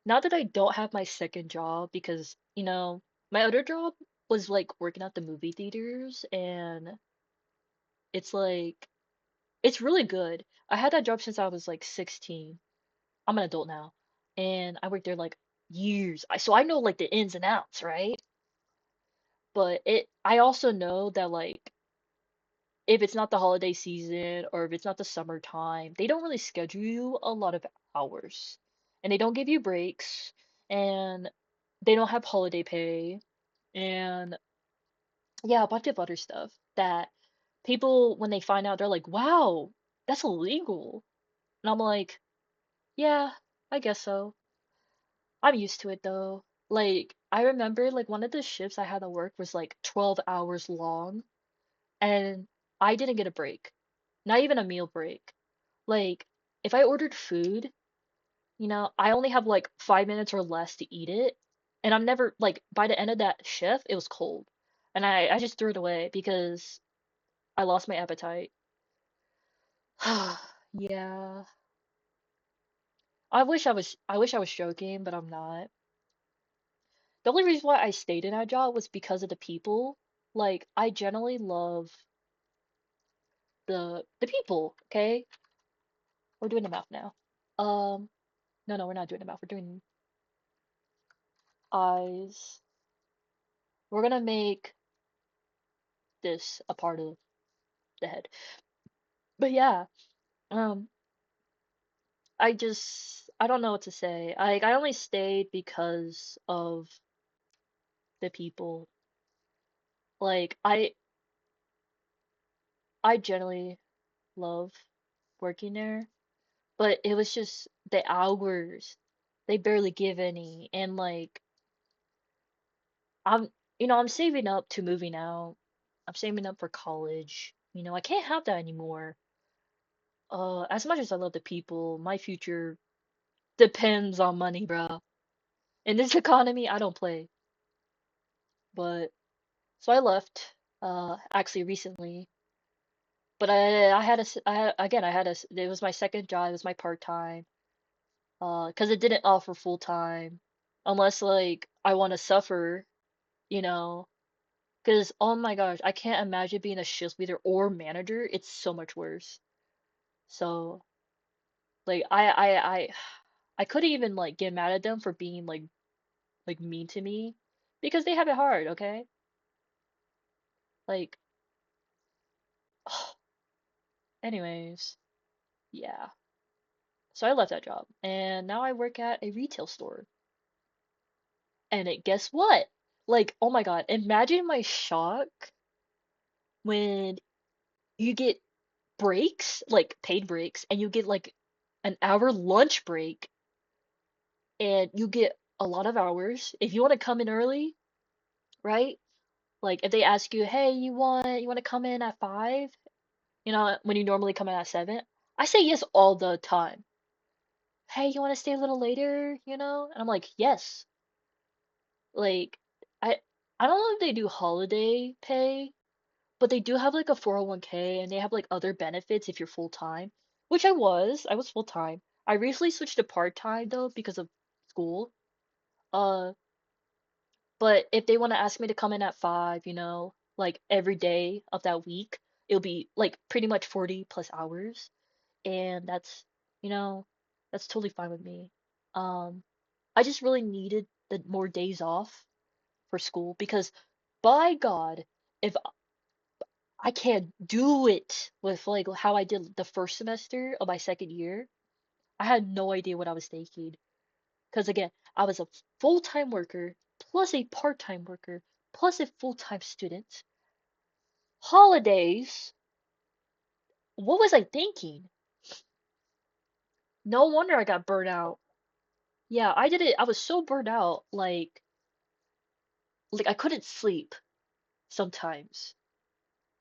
now that I don't have my second job because, my other job, was like working at the movie theaters, and it's like it's really good. I had that job since I was like 16. I'm an adult now, and I worked there like years. So I know like the ins and outs, right? But I also know that like if it's not the holiday season or if it's not the summertime, they don't really schedule you a lot of hours. And they don't give you breaks, and they don't have holiday pay, and yeah, a bunch of other stuff that people, when they find out, they're like, wow, that's illegal. And I'm like, yeah, I guess so. I'm used to it though. Like, I remember like one of the shifts I had to work was like 12 hours long, and I didn't get a break. Not even a meal break. Like, if I ordered food, I only have like 5 minutes or less to eat it. And I'm never like by the end of that shift, it was cold. And I just threw it away because I lost my appetite. Yeah. I wish I was joking, but I'm not. The only reason why I stayed in that job was because of the people. Like, I generally love the people, okay? We're doing the math now. Um, no, we're not doing the math. We're doing eyes. We're gonna make this a part of the head. But yeah, um, I don't know what to say. I only stayed because of the people. Like I generally love working there, but it was just the hours. They barely give any, and like I'm I'm saving up to moving out. I'm saving up for college. I can't have that anymore. As much as I love the people, my future depends on money, bro. In this economy, I don't play. But so I left actually recently, but I had a s- I had, again I had a s- it was my second job, it was my part-time, 'cause it didn't offer full-time unless like I want to suffer, you know, 'cause oh my gosh, I can't imagine being a shift leader or manager. It's so much worse. So like I couldn't even like get mad at them for being like mean to me because they have it hard, okay? Like anyways, yeah. So I left that job and now I work at a retail store. And guess what? Like, oh my God, imagine my shock when you get breaks, like paid breaks, and you get like an hour lunch break and you get a lot of hours. If you want to come in early, right? Like if they ask you, "Hey, you want to come in at 5?" When you normally come in at 7, I say yes all the time. "Hey, you want to stay a little later?" And I'm like, "Yes." Like I I don't know if they do holiday pay, but they do have like a 401k and they have like other benefits if you're full time, which I was full time. I recently switched to part time though because of school. Uh, but if they want to ask me to come in at 5, like every day of that week, it'll be like pretty much 40 plus hours, and you know, that's totally fine with me. Um, I just really needed the more days off for school because by God, if I can't do it with like how I did the first semester of my second year. I had no idea what I was thinking. Because again, I was a full-time worker, plus a part-time worker, plus a full-time student. Holidays, what was I thinking? No wonder I got burnt out. Yeah, I did it. I was so burnt out, like I couldn't sleep sometimes.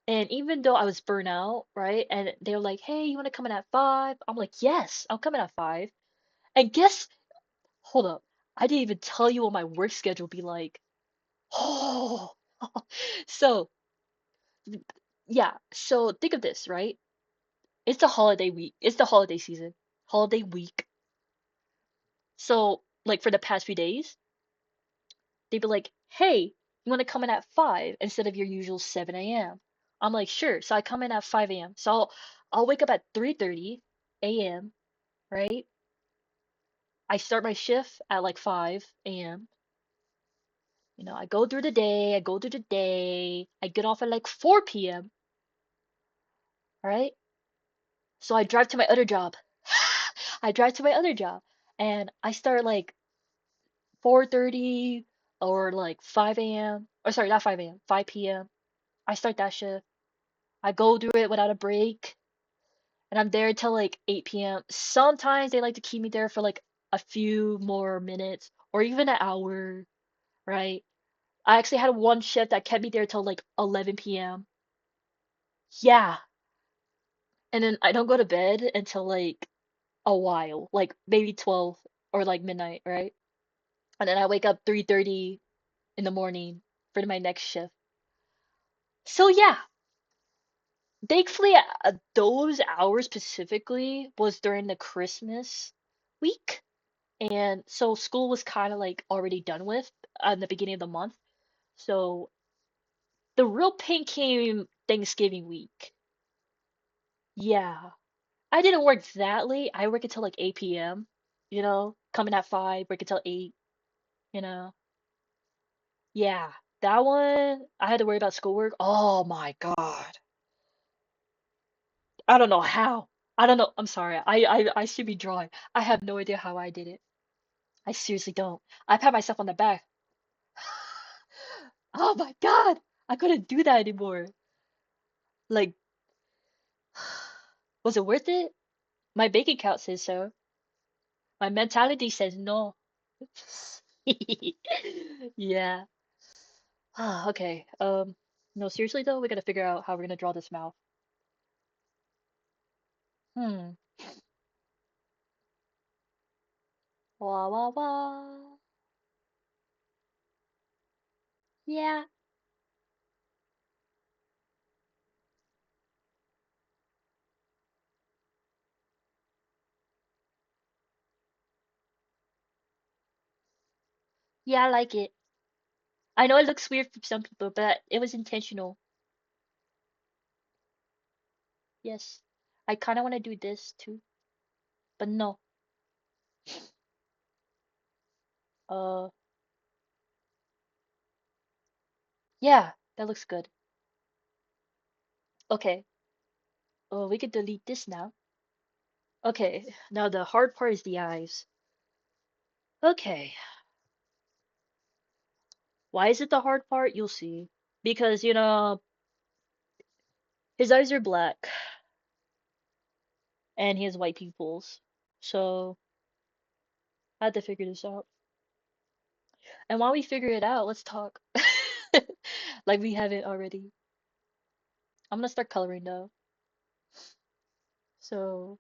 And even though I was burnt out, right? And they were like, "Hey, you want to come in at 5?" I'm like, "Yes, I'll come in at 5." And guess Hold up. I didn't even tell you what my work schedule be like. Oh, so yeah. So think of this, right? It's the holiday week. It's the holiday season. Holiday week. So like for the past few days, they'd be like, "Hey, You want to come in at 5 instead of your usual 7 a.m.? I'm like, sure. So I come in at 5 a.m. So I'll wake up at 3:30 a.m., right? I start my shift at like 5 a.m. I go through the day, I get off at like 4 p.m., right? So I drive to my other job. I drive to my other job and I start like 4:30 or like 5 a.m. Or sorry, not 5 a.m., 5 p.m. I start that shift. I go through it without a break and I'm there till like 8 p.m. Sometimes they like to keep me there for like a few more minutes or even an hour, right? I actually had one shift that kept me there till like 11 p.m. Yeah. And then I don't go to bed until like a while, like maybe 12 or like midnight, right? And then I wake up 3:30 in the morning for my next shift. So yeah, thankfully those hours specifically was during the Christmas week. And so school was kind of like already done with in the beginning of the month. So the real pain came Thanksgiving week. Yeah. I didn't work that late. I work until like 8 p.m., coming at 5, work until 8, you know. Yeah. That one, I had to worry about schoolwork. Oh my God. I don't know how. I don't know. I'm sorry. I should be drawing. I have no idea how I did it. I seriously don't. I pat myself on the back. Oh my God. I couldn't do that anymore. Like, was it worth it? My bank account says so. My mentality says no. Yeah. Okay. No, seriously though, we gotta figure out how we're gonna draw this mouth. Hmm. Wah wah wah. Yeah. Yeah, I like it. I know it looks weird for some people, but it was intentional. Yes. I kinda wanna do this too, but no. Uh, yeah, that looks good. Okay. Oh, we could delete this now. Okay. Now the hard part is the eyes. Okay. Why is it the hard part? You'll see. Because, his eyes are black and he has white pupils. So I had to figure this out. And while we figure it out, let's talk. Like we haven't already. I'm gonna start coloring though. So,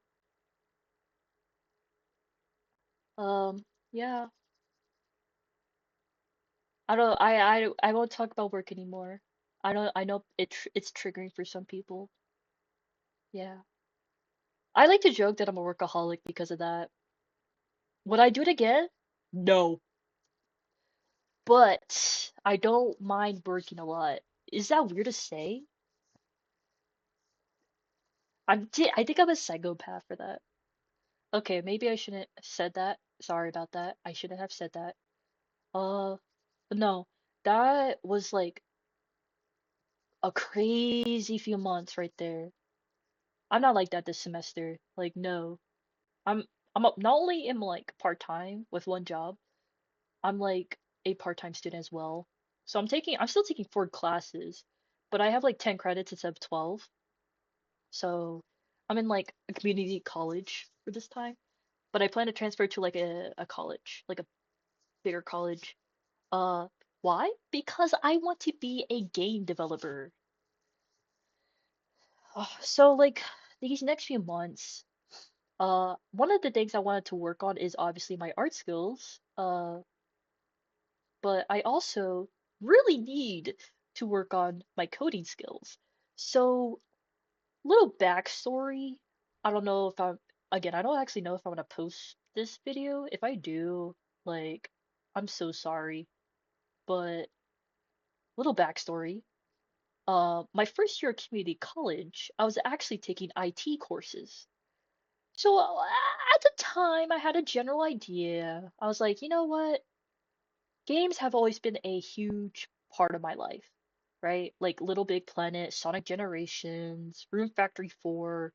yeah. I won't talk about work anymore. I know it's triggering for some people. Yeah. I like to joke that I'm a workaholic because of that. Would I do it again? No. But I don't mind working a lot. Is that weird to say? I think I'm a psychopath for that. Okay, maybe I shouldn't have said that. Sorry about that. I shouldn't have said that. Uh, no, that was like a crazy few months right there. I'm not like that this semester. Like, no. I'm not only am like part-time with one job, I'm like a part-time student as well. So I'm still taking 4 classes, but I have like 10 credits instead of 12. So I'm in like a community college for this time, but I plan to transfer to like a college, like a bigger college. Uh, why? Because I want to be a game developer. So like these next few months, one of the things I wanted to work on is obviously my art skills. But I also really need to work on my coding skills. So, little backstory. I don't know if again, I don't actually know if I want to post this video. If I do, like, I'm so sorry. But little backstory. My first year of community college, I was actually taking IT courses. So at the time, I had a general idea. I was like, you know what? Games have always been a huge part of my life, right? Like Little Big Planet, Sonic Generations, Room Factory 4,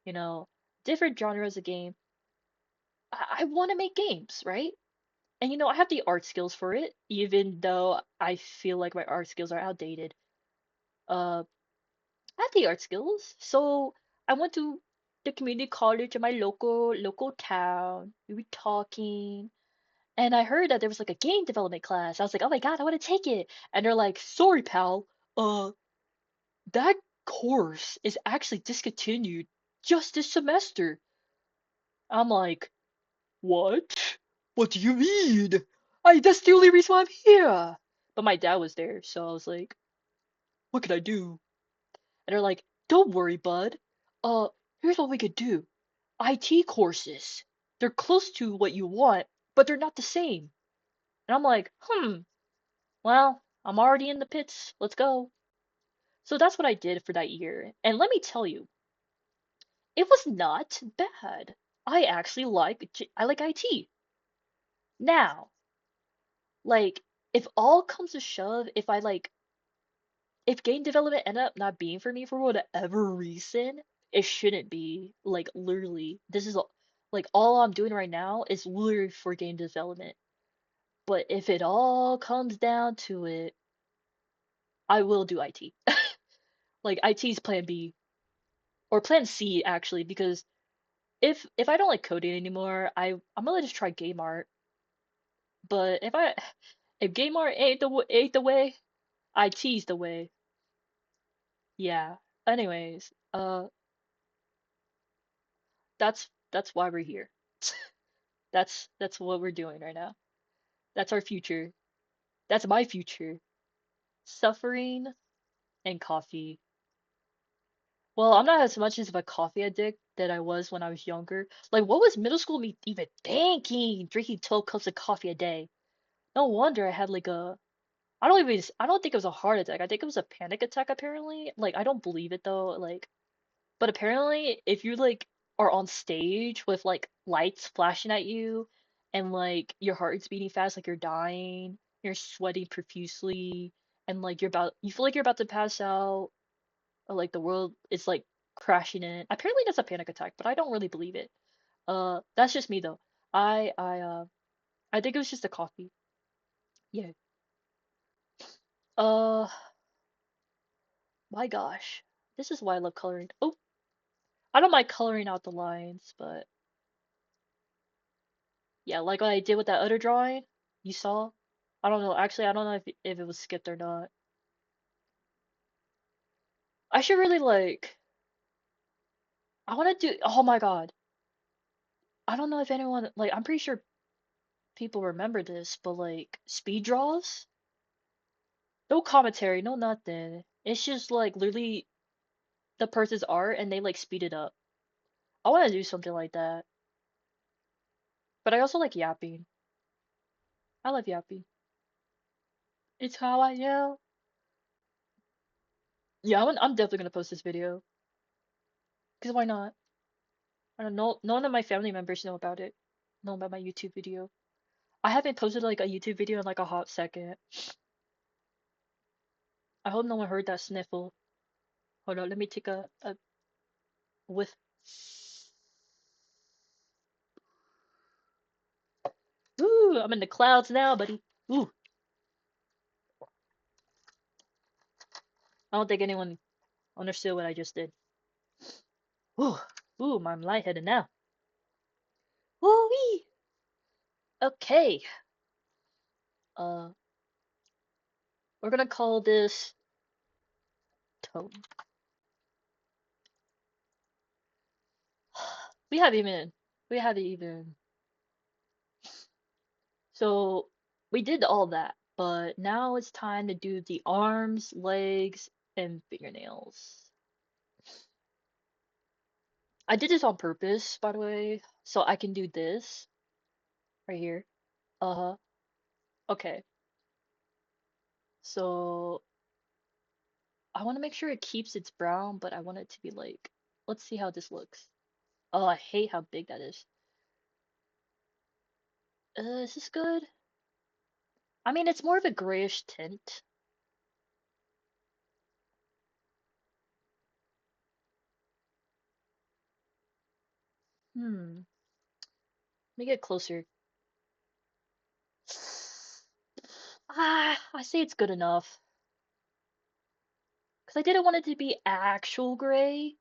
you know, different genres of game. I want to make games, right? And I have the art skills for it, even though I feel like my art skills are outdated. Uh, I have the art skills, so I went to the community college in my local town. We were talking, and I heard that there was like a game development class. I was like, oh my God, I want to take it. And they're like, sorry, pal, uh, that course is actually discontinued just this semester. I'm like, what? What do you mean? That's the only reason why I'm here. But my dad was there, so I was like, what can I do? And they're like, don't worry, bud. Uh, Here's what we could do. IT courses. They're close to what you want, but they're not the same. And I'm like, well, I'm already in the pits. Let's go. So that's what I did for that year. And let me tell you, it was not bad. I like IT. Now, like, if all comes to shove, if game development ended up not being for me for whatever reason, it shouldn't be. Like literally, like all I'm doing right now is literally for game development. But if it all comes down to it, I will do IT. Like IT's plan B or plan C actually, because if I don't like coding anymore, I'm gonna just try game art. But if game art ain't the way, IT's the way. Yeah. Anyways, that's why we're here. That's what we're doing right now. That's our future. That's my future. Suffering and coffee. Well, I'm not as much as of a coffee addict that I was when I was younger. Like, what was middle school me even thinking? Drinking 12 cups of coffee a day. No wonder I had like I don't think it was a heart attack. I think it was a panic attack apparently. Like, I don't believe it though. Like, but apparently, if you like are on stage with like lights flashing at you and like your heart's beating fast, like you're dying, you're sweating profusely, and like you feel like you're about to pass out, or like the world is like crashing in. Apparently, that's a panic attack, but I don't really believe it. That's just me though. I I uh I think it was just the coffee. Yeah. Uh, my gosh, this is why I love coloring. Oh, I don't mind coloring out the lines, but yeah, like what I did with that other drawing you saw. I don't know. Actually, I don't know if it was skipped or not. I should really like. I want to do. Oh my God. I don't know if anyone like. I'm pretty sure people remember this, but like speed draws, no commentary, no nothing. It's just like literally the person's art and they like speed it up. I want to do something like that. But I also like yapping. I love yapping. It's how I yell. Yeah, I'm definitely gonna post this video. Cause why not? I don't know. None of my family members know about it. Know about my YouTube video. I haven't posted like a YouTube video in like a hot second. I hope no one heard that sniffle. Hold on, let me take a whiff. Ooh, I'm in the clouds now, buddy. Ooh, I don't think anyone understood what I just did. Ooh, ooh, I'm lightheaded now. Ooh wee. Okay. Uh, we're gonna call this tone. We haven't even. We haven't even. So we did all that, but now it's time to do the arms, legs, and fingernails. I did this on purpose, by the way, so I can do this right here. Uh-huh. Okay. So I want to make sure it keeps its brown, but I want it to be like, let's see how this looks. Oh, I hate how big that is. Is this good? I mean, it's more of a grayish tint. Hmm. Let me get closer. I say it's good enough. Because I didn't want it to be actual gray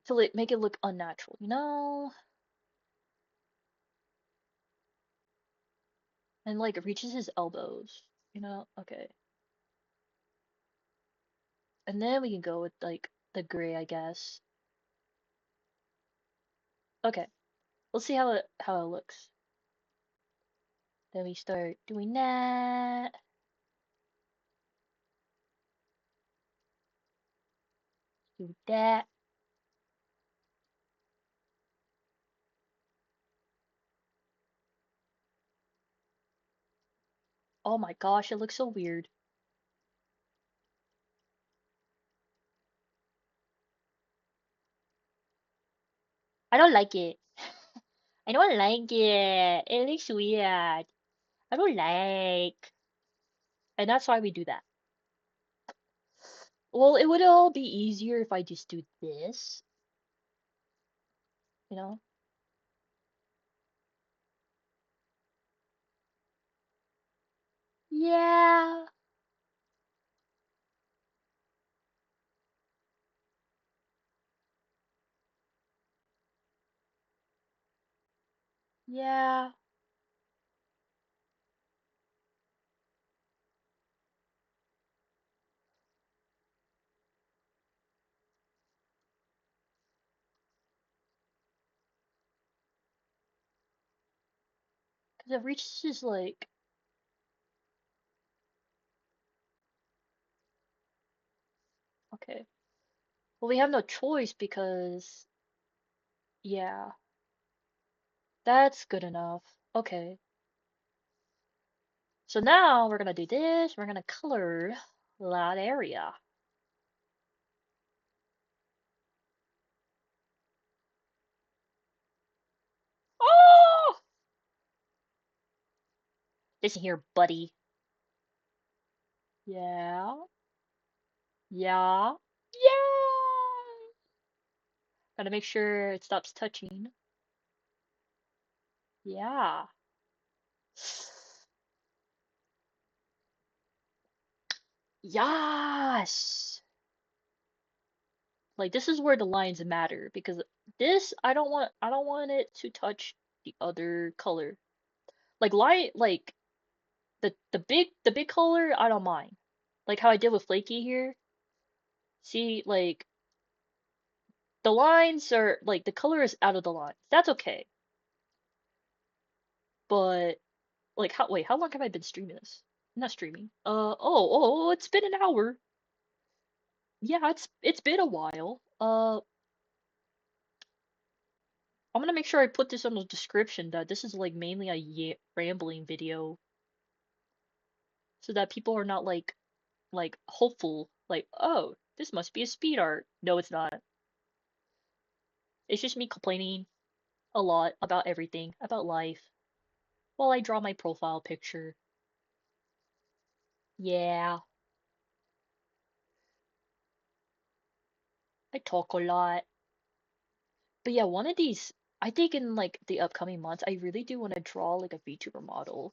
to like make it look unnatural, you know? And like it reaches his elbows, you know? Okay. And then we can go with like the gray, I guess. Okay. Let's see how it looks. Then we start doing that. Do that. Oh my gosh, it looks so weird. I don't like it. I don't like it. It looks weird. I don't like. And that's why we do that. Well, it would all be easier if I just do this, you know? Yeah. Yeah. Because it reaches like, okay. Well, we have no choice because, yeah, that's good enough. Okay. So now we're gonna do this. We're gonna color that area. Oh! Listen here, buddy. Yeah. Yeah. Yeah. Gotta make sure it stops touching. Yeah. Yes. Like this is where the lines matter because this I don't want it to touch the other color. Like light like the big color I don't mind. Like how I did with flaky here. See, like the lines are like the color is out of the line. That's okay. But like how long have I been streaming this? I'm not streaming. It's been an hour. Yeah, it's been a while. I'm gonna make sure I put this on the description that this is like mainly a rambling video so that people are not like hopeful like, oh, this must be a speed art. No, it's not. It's just me complaining a lot about everything, about life, while I draw my profile picture. Yeah, I talk a lot. But yeah, one of these, I think in like the upcoming months, I really do want to draw like a VTuber model.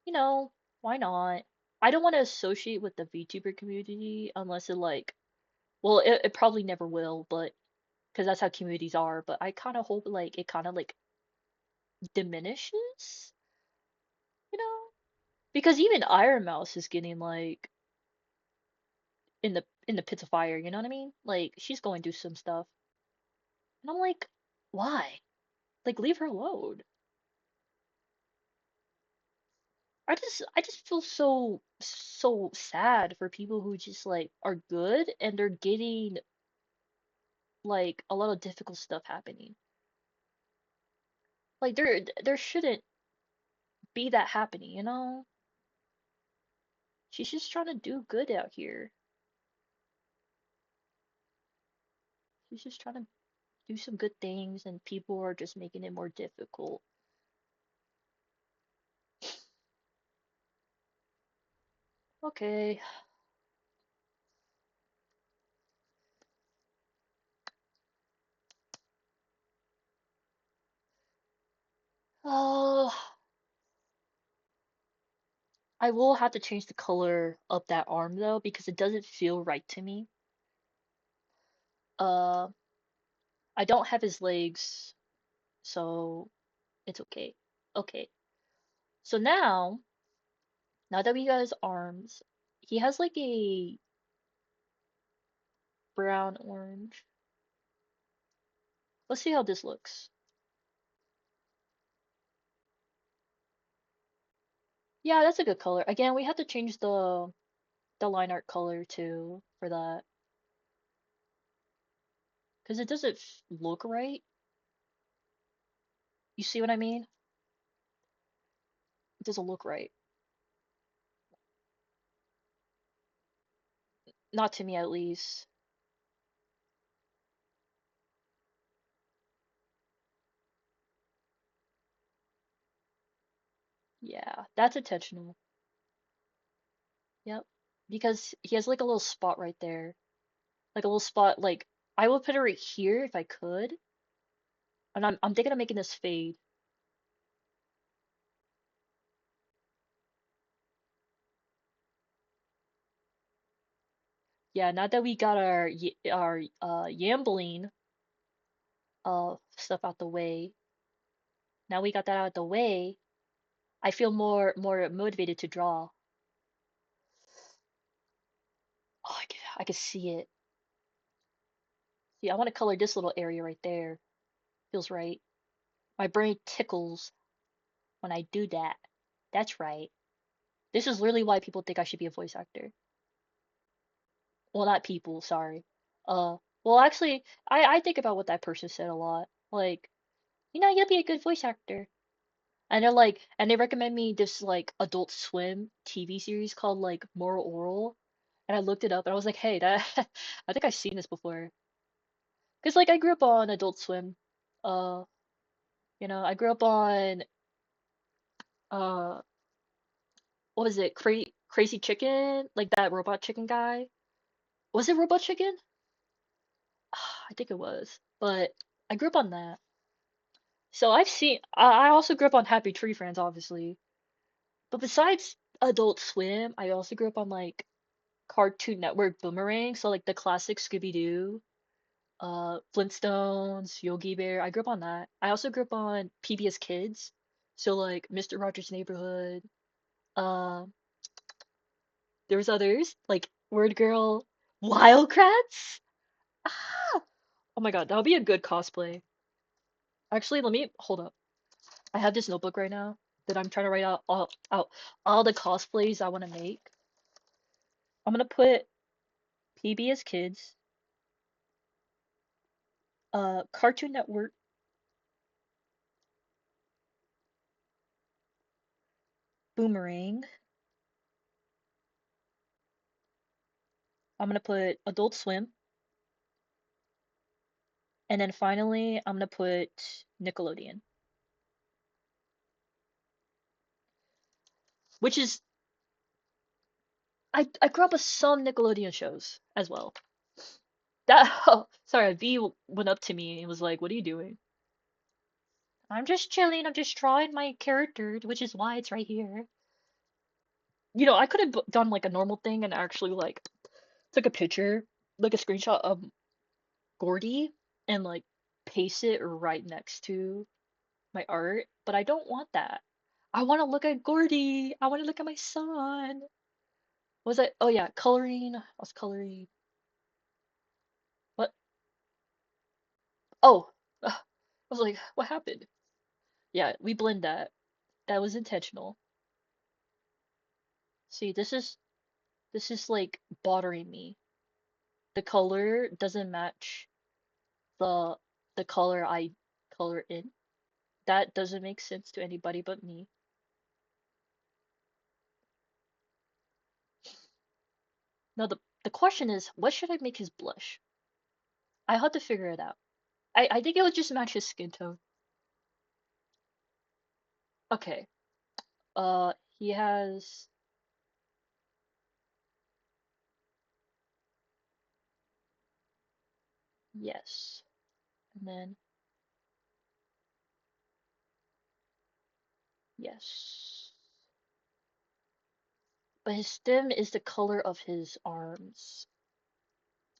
You know, why not? I don't want to associate with the VTuber community unless it like, well, it probably never will, but because that's how communities are. But I kind of hope like it kind of like diminishes, you know? Because even Iron Mouse is getting like in the pits of fire, you know what I mean? Like she's going through some stuff. And I'm like, why? Like leave her alone. I just feel so sad for people who just like are good and they're getting like a lot of difficult stuff happening. Like there shouldn't be that happening, you know? She's just trying to do good out here. She's just trying to do some good things, and people are just making it more difficult. Okay. Oh, I will have to change the color of that arm though because it doesn't feel right to me. Uh, I don't have his legs, so it's okay. Okay. So now that we got his arms, he has like a brown orange. Let's see how this looks. Yeah, that's a good color. Again, we have to change the line art color too for that because it doesn't look right. You see what I mean? It doesn't look right. Not to me at least. Yeah, that's intentional. Yep. Because he has like a little spot right there. Like a little spot like I would put it right here if I could. And I'm thinking of making this fade. Yeah, now that we got our Yambling stuff out the way, now we got that out of the way, I feel more motivated to draw. Oh, I can see it. See, I want to color this little area right there. Feels right. My brain tickles when I do that. That's right. This is literally why people think I should be a voice actor. Well, not people, sorry. Uh, well, actually, I think about what that person said a lot. Like, you'll be a good voice actor. And they're like, and they recommend me this like Adult Swim TV series called like Moral Oral. And I looked it up and I was like, hey, that I think I've seen this before. 'Cause like I grew up on Adult Swim. Uh, I grew up on uh what was it? Crazy Chicken? Like that robot chicken guy? Was it Robot Chicken? I think it was. But I grew up on that. So I also grew up on Happy Tree Friends, obviously. But besides Adult Swim, I also grew up on like Cartoon Network Boomerang, so like the classic Scooby-Doo, Flintstones, Yogi Bear. I grew up on that. I also grew up on PBS Kids, so like Mr. Rogers' Neighborhood. Uh, there was others like Word Girl, Wildcrats. Ah! Oh my God, that would be a good cosplay. Actually, let me hold up. I have this notebook right now that I'm trying to write out all the cosplays I want to make. I'm gonna put PBS Kids, Cartoon Network, Boomerang. I'm gonna put Adult Swim, and then finally I'm gonna put Nickelodeon, which is I grew up with some Nickelodeon shows as well. That oh, sorry, V went up to me and was like, "What are you doing?" I'm just chilling. I'm just drawing my character, which is why it's right here. I could have done like a normal thing and actually like took a picture, like a screenshot of Gourdy, and like paste it right next to my art, but I don't want that. I want to look at Gourdy. I want to look at my son. What was it? Oh yeah, coloring. I was coloring. What? Oh, I was like, what happened? Yeah, we blend that. That was intentional. See, this is like bothering me. The color doesn't match the the color I color in. That doesn't make sense to anybody but me. Now the question is, what should I make his blush? I had to figure it out. I think it would just match his skin tone. Okay. He has yes, and then yes. But his stem is the color of his arms.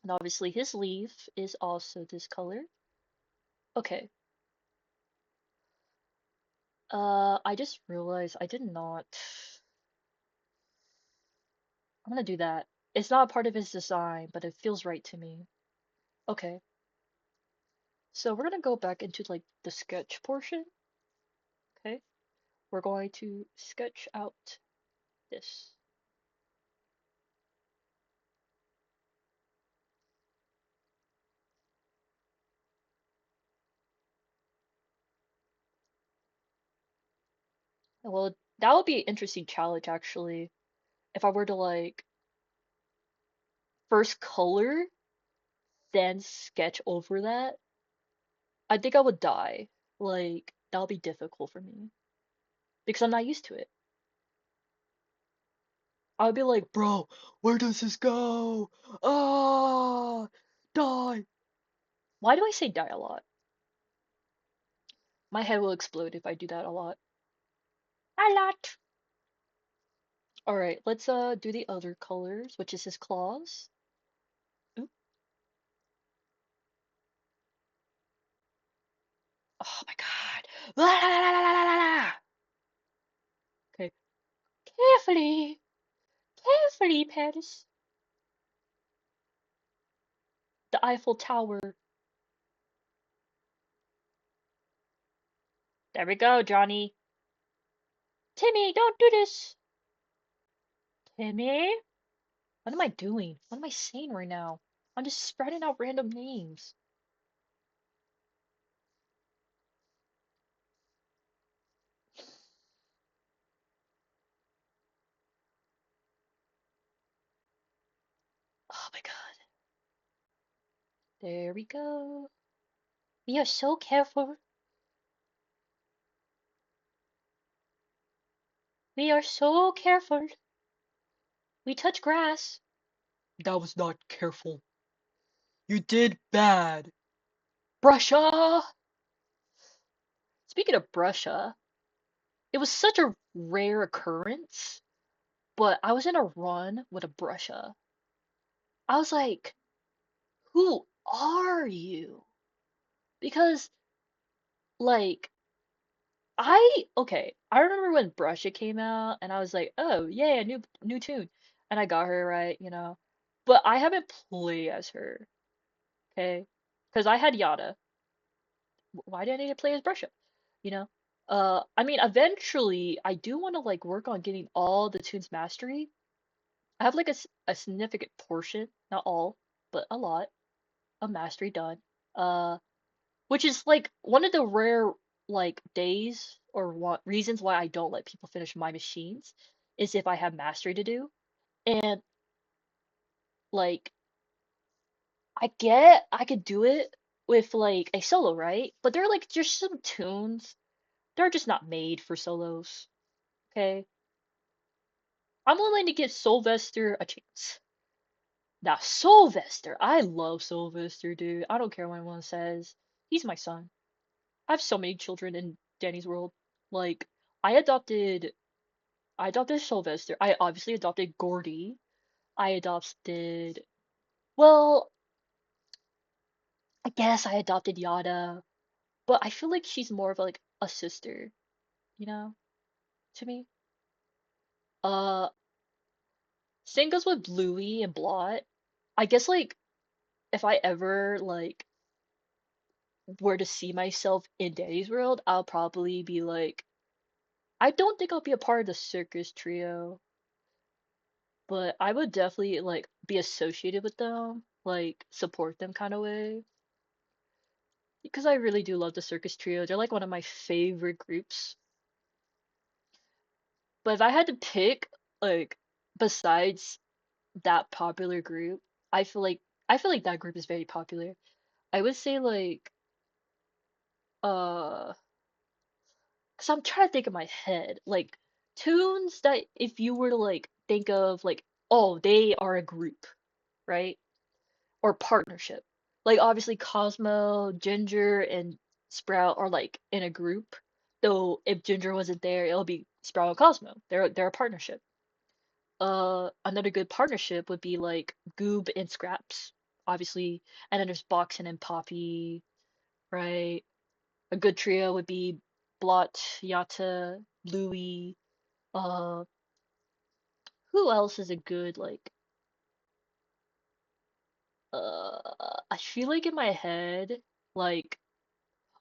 And obviously his leaf is also this color. Okay. I just realized I did not. I'm gonna do that. It's not part of his design, but it feels right to me. Okay. So we're gonna go back into like the sketch portion. Okay. We're going to sketch out this. Well, that would be an interesting challenge actually. If I were to like first color, then sketch over that, I think I would die. Like, that would be difficult for me because I'm not used to it. I would be like, bro, where does this go? Ah, die. Why do I say die a lot? My head will explode if I do that a lot. A lot. All right, let's do the other colors, which is his claws. Oop. Oh my God. La, la, la, la, la, la, la. Okay, carefully, carefully, Paris. The Eiffel Tower. There we go, Johnny. Timmy, don't do this. Timmy? What am I doing? What am I saying right now? I'm just spreading out random names. Oh my God. There we go. We are so careful. We are so careful. We touch grass. That was not careful. You did bad. Brusha! Speaking of Brusha, it was such a rare occurrence, but I was in a run with a Brusha. I was like, who are you? Because, like, I remember when Brusha came out and I was like, oh yeah, new tune. And I got her right, you know. But I haven't played as her, okay? Because I had Yada. Why did I need to play as Brusha? You know? I mean eventually I do want to like work on getting all the tunes mastery. I have like a significant portion, not all, but a lot of mastery done. Uh which is like one of the rare like days or reasons why I don't let people finish my machines is if I have mastery to do. And like I could do it with like a solo, right? But there are like just some tunes they're just not made for solos. Okay? I'm willing to give Sylvester a chance. Now Sylvester, I love Sylvester, dude. I don't care what anyone says. He's my son. I have so many children in Danny's world. Like I adopted Sylvester. I obviously adopted Gourdy. I adopted, well, I guess I adopted Yada, but I feel like she's more of like a sister, you know, to me. Uh, Same goes with Bluey and Blot. I guess like if I ever like were to see myself in Daddy's world, I'll probably be like, I don't think I'll be a part of the circus trio, but I would definitely like be associated with them, like support them kind of way. Because I really do love the Circus Trio. They're like one of my favorite groups. But if I had to pick, like, besides that popular group. I feel like that group is very popular. I would say like uh because I'm trying to think in my head, like tunes that if you were to like think of like, oh, they are a group, right? Or partnership. Like obviously Cosmo, Ginger, and Sprout are like in a group. Though if Ginger wasn't there, it'll be Sprout and Cosmo. They're a partnership. Another good partnership would be like Goob and Scraps, obviously, and then there's Boxin and Poppy, right? A good trio would be Blot, Yatta, Louie. Uh, who else is a good like? I feel like in my head, like,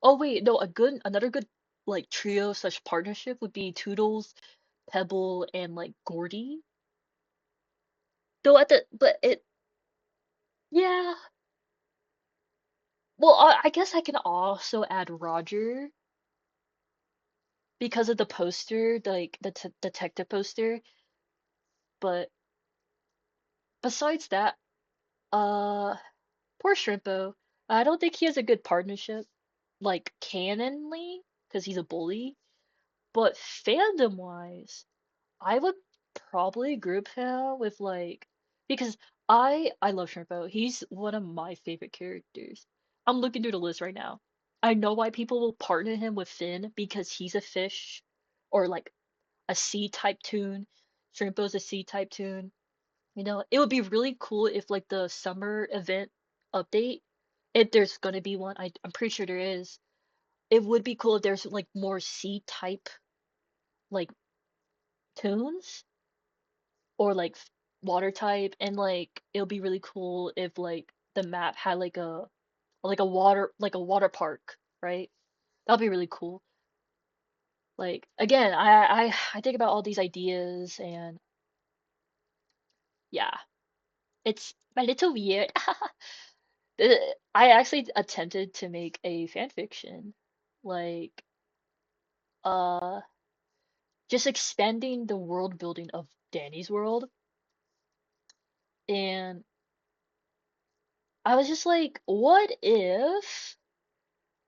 oh wait, no, another good like trio slash partnership would be Toodles, Pebble, and like Gourdy. Though at the but it yeah. Well, I guess I can also add Roger because of the poster, like the t detective poster. But besides that, uh, poor Shrimpo. I don't think he has a good partnership, like canonly, because he's a bully. But fandom wise, I would probably group him with like because I love Shrimpo. He's one of my favorite characters. I'm looking through the list right now. I know why people will partner him with Finn because he's a fish or like a sea type tune. Shrimpo's a sea type tune. It would be really cool if like the summer event update, if there's gonna be one, I'm pretty sure there is. It would be cool if there's like more sea type like tunes or like water type, and like it'll be really cool if like the map had like a water park, right? That'll be really cool. Like again, I think about all these ideas and yeah, it's a little weird. Uh, I actually attempted to make a fan fiction, like uh just expanding the world building of Danny's world, and I was just like, what if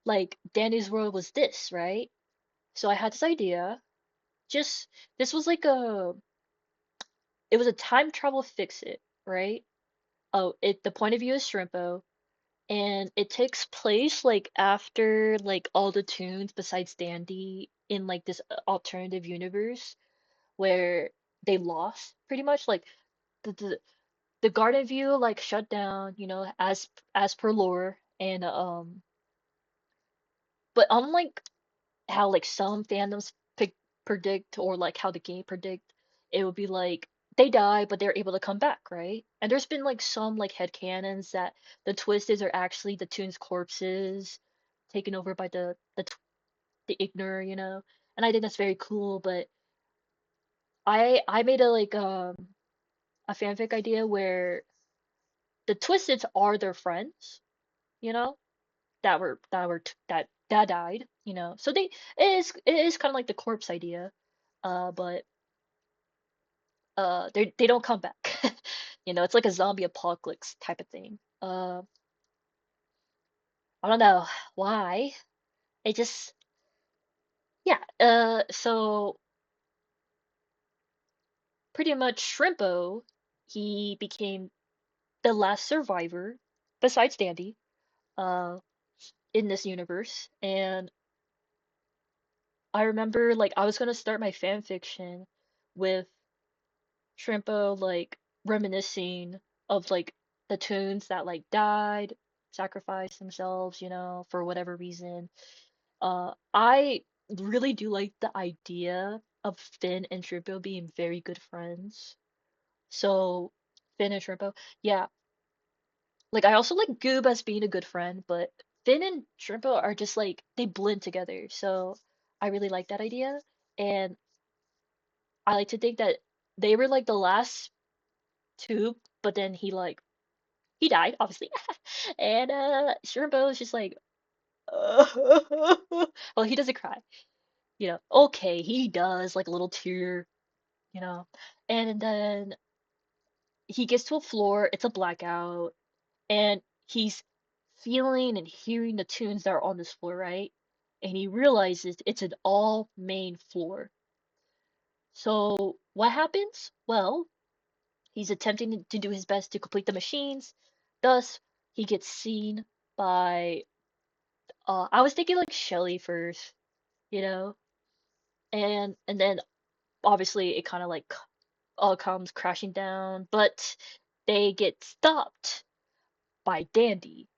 like Danny's world was this, right? So I had this idea. Just this was like it was a time travel fix it, right? Oh, the point of view is Shrimpo, and it takes place like after like all the tunes besides Dandy in like this alternative universe where they lost pretty much like the the, the Garden View like shut down, as per lore, and but unlike how like some fandoms predict or like how the game predict, it would be like they die but they're able to come back, right? And there's been like some like headcanons that the Twisteds are actually the Toon's corpses taken over by the Ignore, and I think that's very cool. But I made a fanfic idea where the Twisteds are their friends, you know that died, so it is kind of like the corpse idea, but they don't come back. It's like a zombie apocalypse type of thing. I don't know why. It just Yeah. So pretty much Shrimpo, he became the last survivor besides Dandy, uh, in this universe, and I remember like I was gonna start my fan fiction with Shrimpo like reminiscing of like the tunes that like died, sacrificed themselves, for whatever reason. I really do like the idea of Finn and Shrimpo being very good friends. So Finn and Shrimpo, yeah. Like I also like Goob as being a good friend, but Finn and Shrimpo are just like they blend together. So I really like that idea. And I like to think that they were like the last two, but then he died, obviously. And Shrimpo is just like well, he doesn't cry. Okay, he does like a little tear, you know. And then he gets to a floor, it's a blackout, and he's feeling and hearing the tunes that are on this floor, right? And he realizes it's an all main floor. So what happens? Well, he's attempting to do his best to complete the machines. Thus, he gets seen by I was thinking like Shelly first, you know? And then obviously it kind of like all comes crashing down, but they get stopped by Dandy.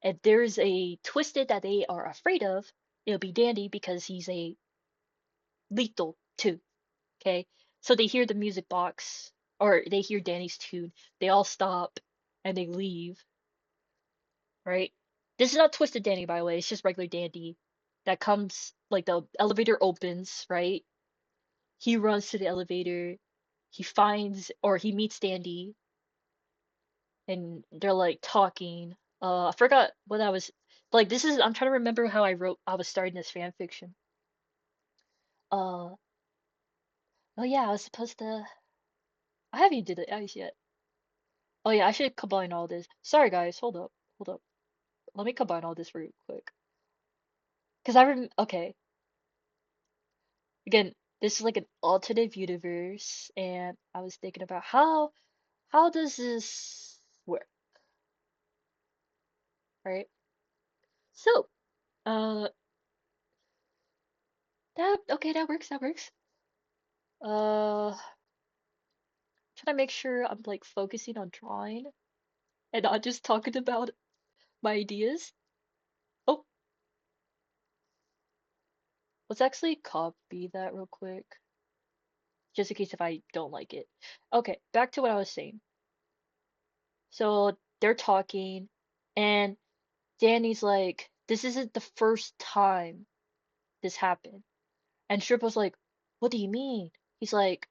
If there's a twisted that they are afraid of, it'll be Dandy because he's a lethal too. Okay, so they hear the music box or they hear Danny's tune. They all stop and they leave. Right? This is not twisted Danny, by the way. It's just regular Dandy that comes like the elevator opens. Right? He runs to the elevator. He finds or he meets Dandy and they're like talking. I forgot what I was like. This is I'm trying to remember how I was starting this fan fiction. Uh, oh yeah, I was supposed to. I haven't did it ice yet. Oh yeah, I should combine all this. Sorry guys, hold up. Let me combine all this real quick. Cause okay, again, this is like an alternate universe, and I was thinking about how does this work, right? So, uh, that okay, that works. Trying to make sure I'm like focusing on drawing and not just talking about my ideas. Oh, let's actually copy that real quick, just in case if I don't like it. Okay, back to what I was saying. So they're talking, and Danny's like, "This isn't the first time this happened." And Strippo's like, "What do you mean?" He's like,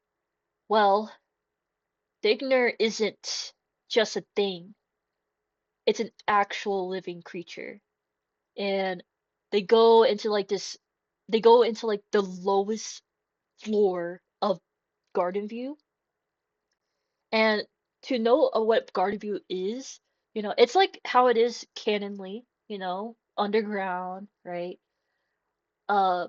"Well, the Ignor isn't just a thing. It's an actual living creature." And they go into like this they go into like the lowest floor of Garden View. And to know what Garden View is, it's like how it is canonly, underground, right? Uh,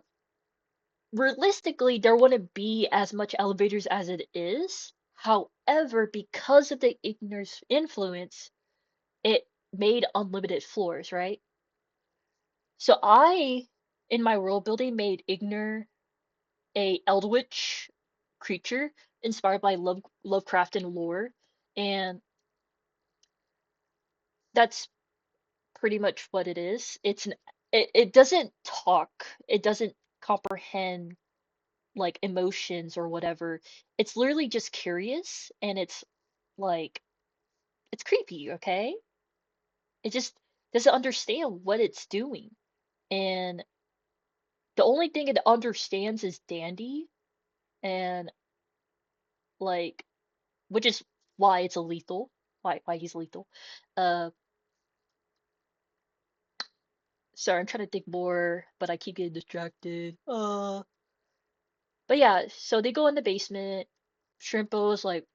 Realistically, there wouldn't be as much elevators as it is. However, because of the Ignor's influence, it made unlimited floors, right? So in my world building, made Ignor a eldritch creature inspired by Lovecraftian lore, and that's pretty much what it is. It doesn't talk, it doesn't comprehend like emotions or whatever. It's literally just curious, and like it's creepy, okay? It just doesn't understand what it's doing. And the only thing it understands is Dandy, and like which is why it's a lethal, why he's lethal. Uh, Sorry, I'm trying to think more, but I keep getting distracted. But yeah, so they go in the basement. Shrimpo's like,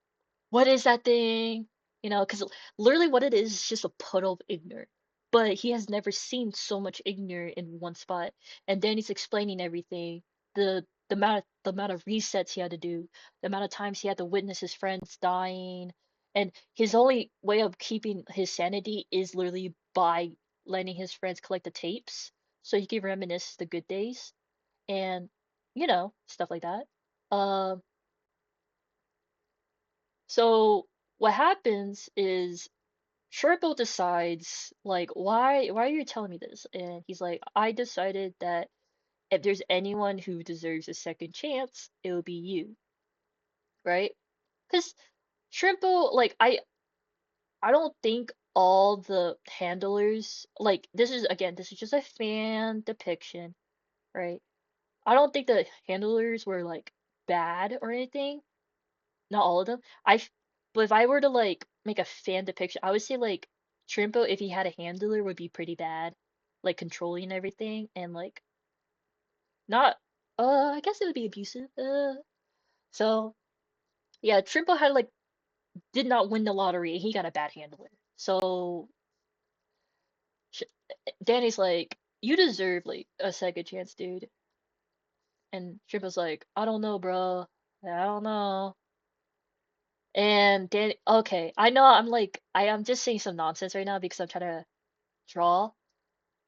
"What is that thing?" Because literally what it is just a puddle of ignor. But he has never seen so much ignor in one spot. And then he's explaining everything, the amount of resets he had to do, the amount of times he had to witness his friends dying, and his only way of keeping his sanity is literally by letting his friends collect the tapes so he can reminisce the good days and stuff like that. Um, so what happens is Sherbo decides like why are you telling me this? And he's like, I decided that if there's anyone who deserves a second chance, it will be you, right? Because Shrimpo, like I don't think all the handlers like this is just a fan depiction, right? I don't think the handlers were like bad or anything. Not all of them. But if I were to like make a fan depiction, I would say like Shrimpo, if he had a handler, would be pretty bad, like controlling everything and like not. I guess it would be abusive. So yeah, Shrimpo had like did not win the lottery and he got a bad handler. So sh Danny's like, you deserve like a second chance, dude. And Shrimpo's like, I don't know, bro. I don't know. And Danny, okay, I know I am just saying some nonsense right now because I'm trying to draw.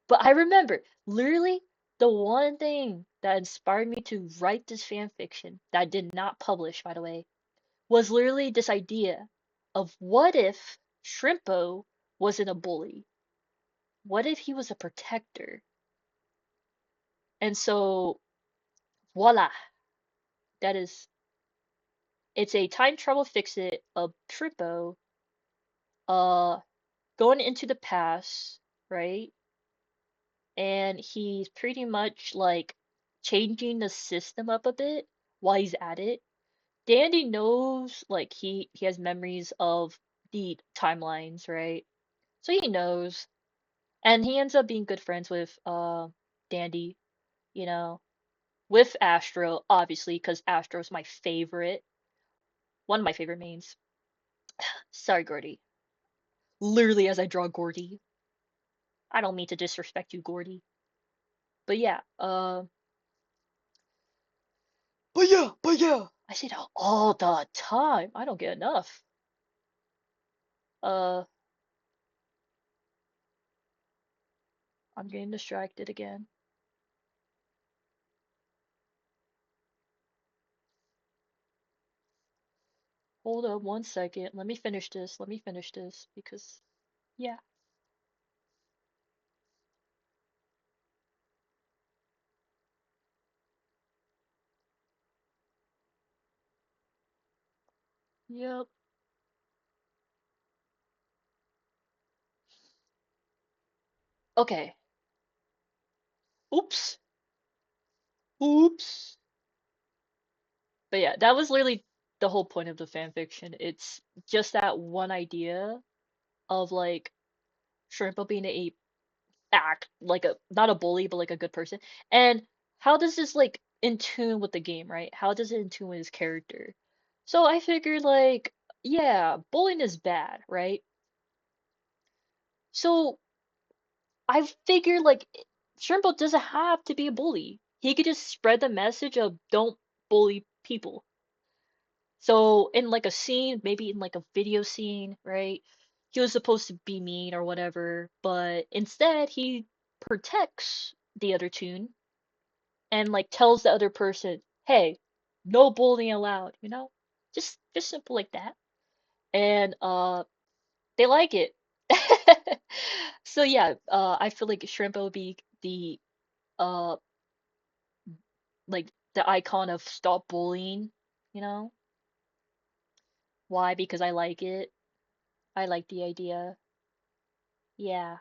But I remember literally the one thing that inspired me to write this fan fiction that I did not publish, by the way, was literally this idea of what if Shrimpo wasn't a bully? What if he was a protector? And so, voila, that is, it's a time travel fix it of Shrimpo, uh, going into the past, right? And he's pretty much like changing the system up a bit while he's at it. Dandy knows like he has memories of the timelines, right? So he knows, and he ends up being good friends with Dandy, you know, with Astro, obviously, because Astro's my favorite, one of my favorite mains. Sorry, Gordy. Literally, as I draw Gordy, I don't mean to disrespect you, Gordy, but yeah, I say that all the time. I don't get enough. Uh, I'm getting distracted again. Hold up one second. Let me finish this. Let me finish this because, yeah. Yep. Okay. Oops. Oops. But yeah, that was literally the whole point of the fan fiction. It's just that one idea of like Shrimpo being a act like a not a bully but like a good person. And how does this like in tune with the game, right? How does it in tune with his character? So I figured like, yeah, bullying is bad, right? So I figured like Shrimpo doesn't have to be a bully. He could just spread the message of don't bully people. So in like a scene, maybe in like a video scene, right? He was supposed to be mean or whatever, but instead he protects the other tune and like tells the other person, "Hey, no bullying allowed," you know? Just simple like that. And they like it. So yeah, I feel like Shrimp would be the uh like the icon of stop bullying, you know? Why? Because I like it. I like the idea. Yeah.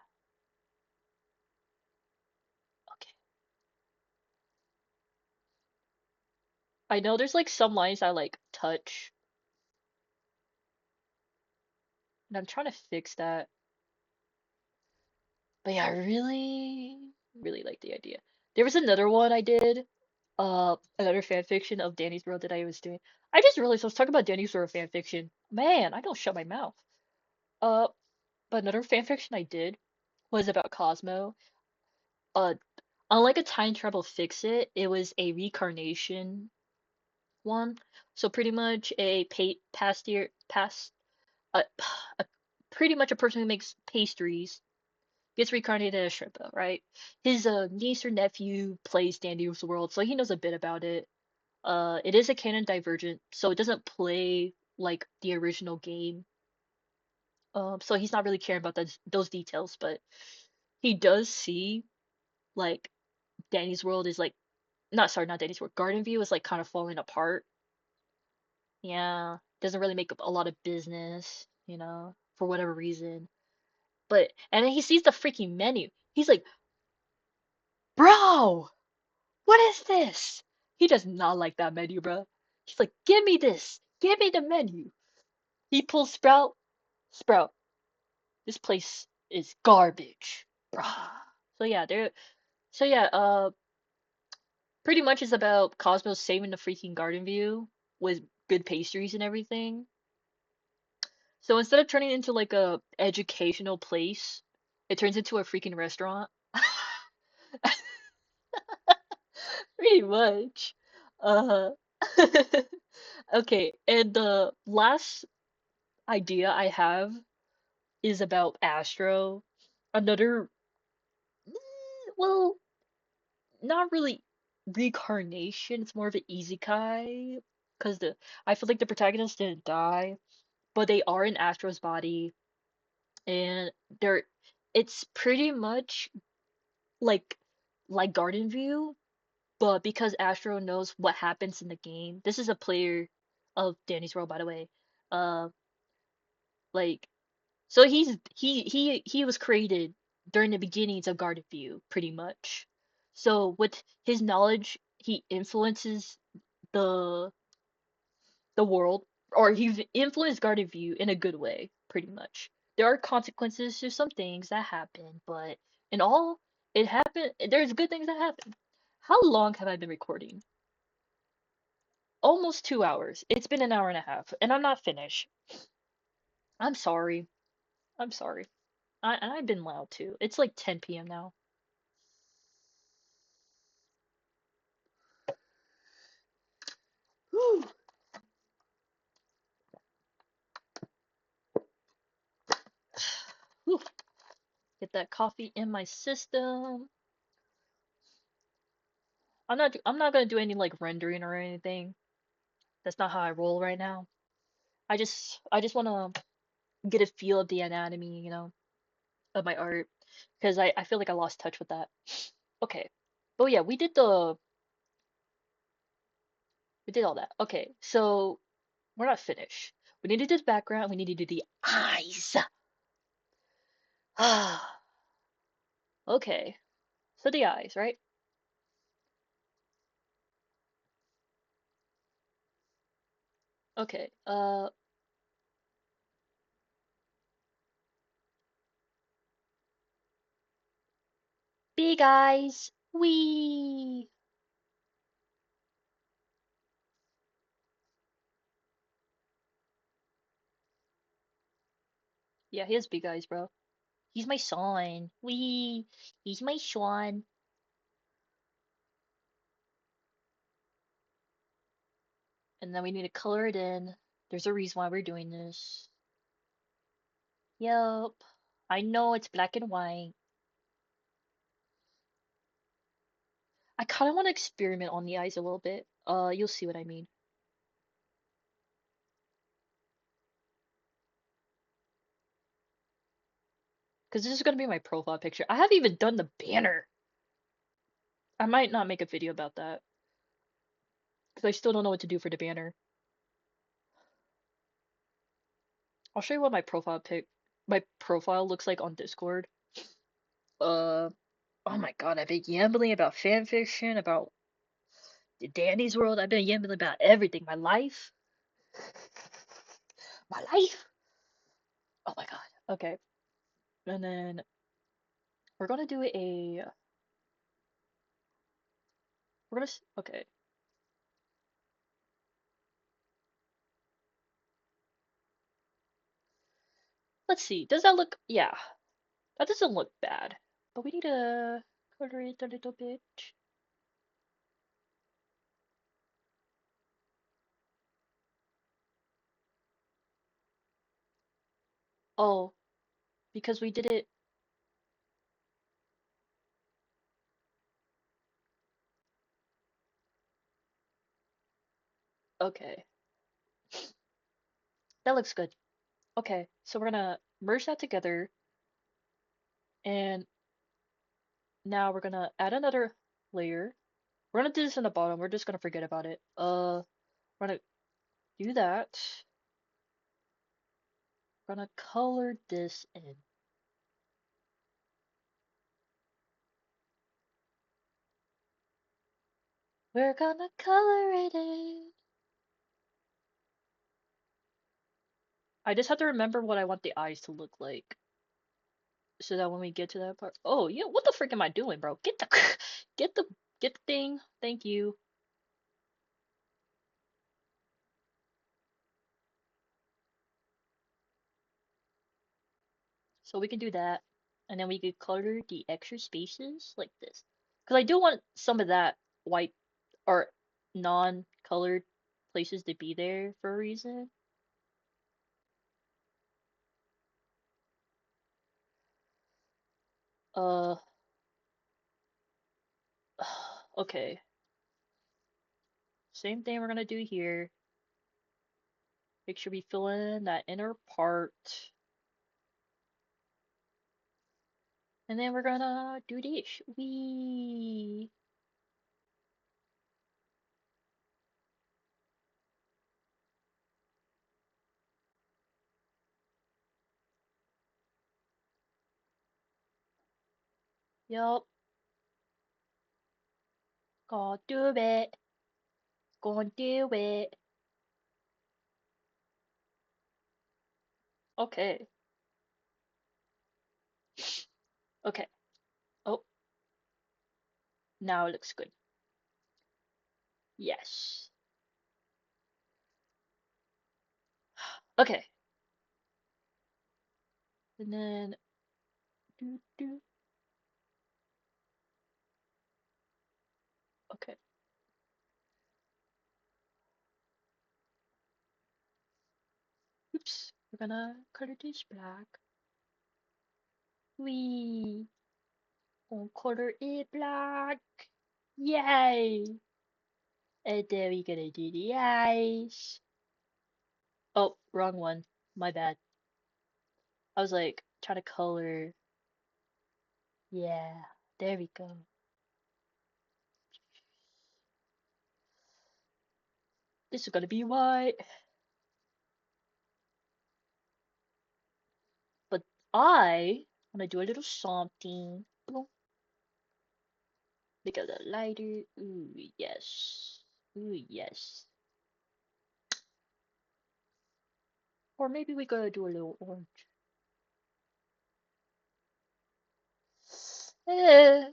Okay. I know there's like some lines I like touch, and I'm trying to fix that. But yeah, I really, really like the idea. There was another one I did, another fan fiction of Danny's World that I was doing. I just realized I was talking about Danny's World fan fiction. Man, I don't shut my mouth. Uh, but another fan fiction I did was about Cosmo. Uh, unlike a time travel fix it, it was a reincarnation one. So pretty much a past a, a pretty much a person who makes pastries gets reincarnated as Shrimpo, right? His niece or nephew plays Dandy's World, so he knows a bit about it. It is a canon divergent, so it doesn't play like the original game. So he's not really caring about those details, but he does see like Danny's World is like not sorry, not Danny's World. Garden View is like kind of falling apart. Yeah, doesn't really make a lot of business, for whatever reason. But and then he sees the freaking menu. He's like, "Bro, what is this?" He does not like that menu, bro. He's like, "Give me this. Give me the menu." He pulls Sprout. Sprout, this place is garbage, bruh. So yeah, there. So yeah, pretty much it's about Cosmo saving the freaking Garden View with good pastries and everything. So instead of turning into like a educational place, it turns into a freaking restaurant. Pretty much. Uh, okay, and the last idea I have is about Astro. Another, well, not really reincarnation. It's more of an isekai because the I feel like the protagonist didn't die, but they are in Astro's body, and they're it's pretty much like Garden View, but because Astro knows what happens in the game. This is a player of Danny's World, by the way. Uh, like so he was created during the beginnings of Garden View, pretty much. So with his knowledge, he influences the the world, or he's influenced Garden View in a good way, pretty much. There are consequences to some things that happen, but in all, it happened. There's good things that happen. How long have I been recording? Almost 2 hours. It's been an hour and a half, and I'm not finished. I'm sorry. I'm sorry. I've been loud too. It's like 10 p.m. now. Whew. Whew. Get that coffee in my system. I'm not gonna do any like rendering or anything. That's not how I roll right now. I just wanna get a feel of the anatomy, of my art. Because I feel like I lost touch with that. Okay. But yeah, we did all that. Okay, so we're not finished. We need to do the background, we need to do the eyes. Ah, okay. So the eyes, right? Okay. Big eyes. Wee. Yeah, he has big eyes, bro. He's my son. Wee. He's my son. And then we need to color it in. There's a reason why we're doing this. Yup. I know it's black and white. I kind of want to experiment on the eyes a little bit. You'll see what I mean. Because this is going to be my profile picture. I haven't even done the banner. I might not make a video about that. Because I still don't know what to do for the banner. I'll show you what my profile looks like on Discord. Uh, oh my god, I've been yambling about fanfiction, about Danny's World. I've been yambling about everything. My life. My life. Oh my god. Okay. And then we're gonna do okay. Let's see. Does that look, yeah, that doesn't look bad. But we need to color it a little bit. Oh, because we did it. Okay. That looks good. Okay, so we're gonna merge that together, and now we're gonna add another layer. We're gonna do this in the bottom. We're just gonna forget about it. We're gonna do that. We're gonna color this in. We're gonna color it in. I just have to remember what I want the eyes to look like, so that when we get to that part. Oh, yeah, what the frick am I doing, bro? Get the, get the, get the thing. Thank you. So we can do that. And then we could color the extra spaces like this. Because I do want some of that white or non-colored places to be there for a reason. Uh, okay. Same thing we're gonna do here. Make sure we fill in that inner part. And then we're gonna do this. Wee. Yup. Gonna do it. Gonna do it. Okay. Okay. Oh, now it looks good. Yes. Okay. And then do do. Okay. Oops. We're gonna color this black. Wee. Gonna color it black. Yay. And then we're gonna do the eyes. Oh, wrong one. My bad. I was like trying to color. Yeah. There we go. This is gonna be white. But I wanna do a little something. Boom. Make it a little lighter. Ooh, yes. Ooh, yes. Or maybe we gotta do a little orange. Eh,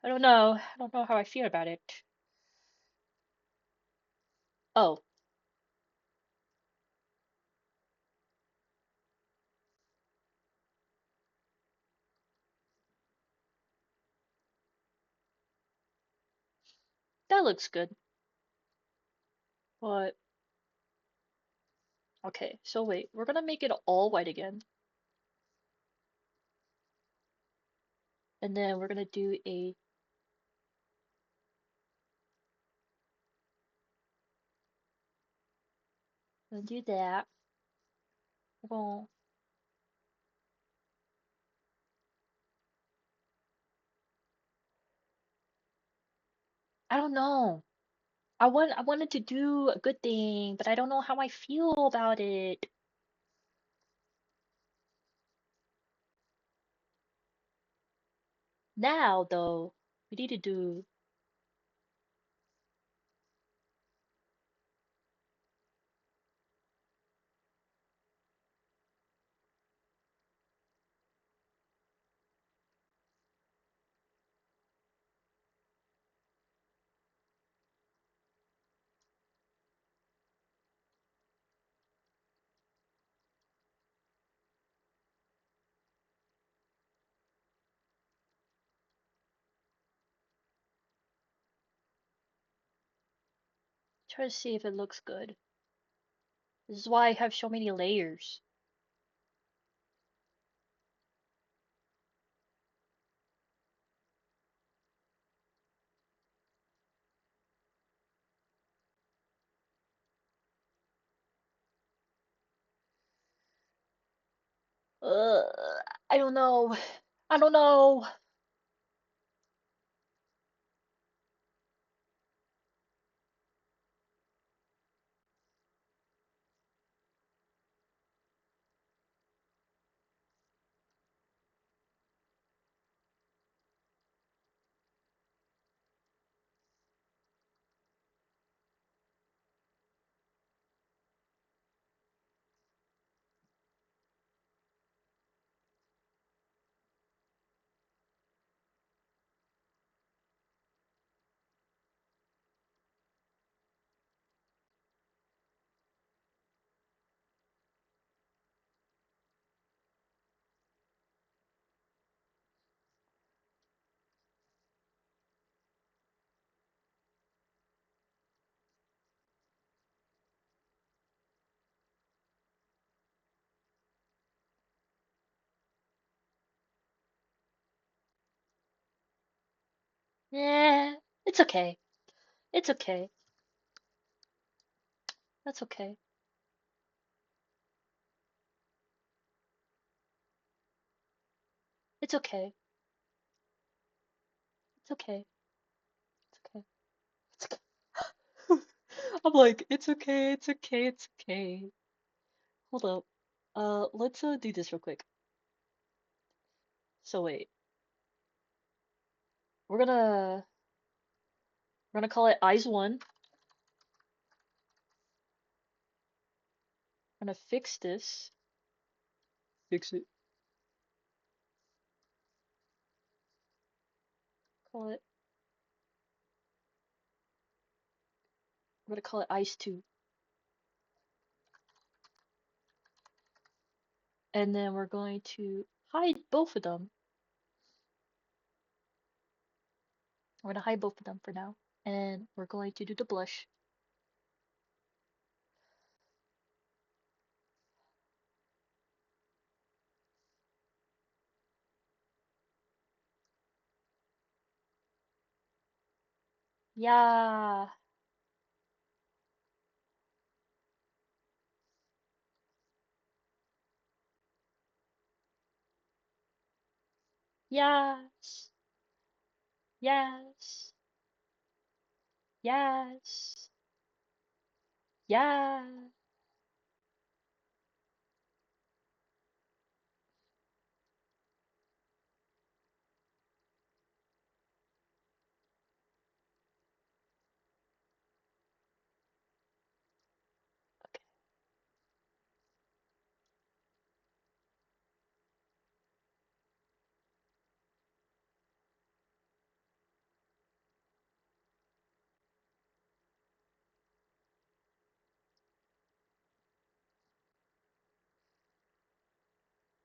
I don't know. I don't know how I feel about it. Oh, that looks good. But okay, so wait, we're gonna make it all white again. And then we're gonna do a gonna do that. We're gonna I don't know. I wanted to do a good thing, but I don't know how I feel about it. Now though, we need to do try to see if it looks good. This is why I have so many layers. Uh, I don't know. I don't know. Yeah, it's okay. It's okay. That's okay. It's okay. It's okay. It's okay. It's okay. I'm like, it's okay, it's okay, it's okay. Hold up. Let's do this real quick. So wait, we're gonna we're gonna call it eyes one. We're gonna fix this. Fix it. Call it. We're gonna call it eyes two. And then we're going to hide both of them. We're gonna hide both of them for now. And we're going to do the blush. Yeah. Yes. Yes. Yes. Yeah.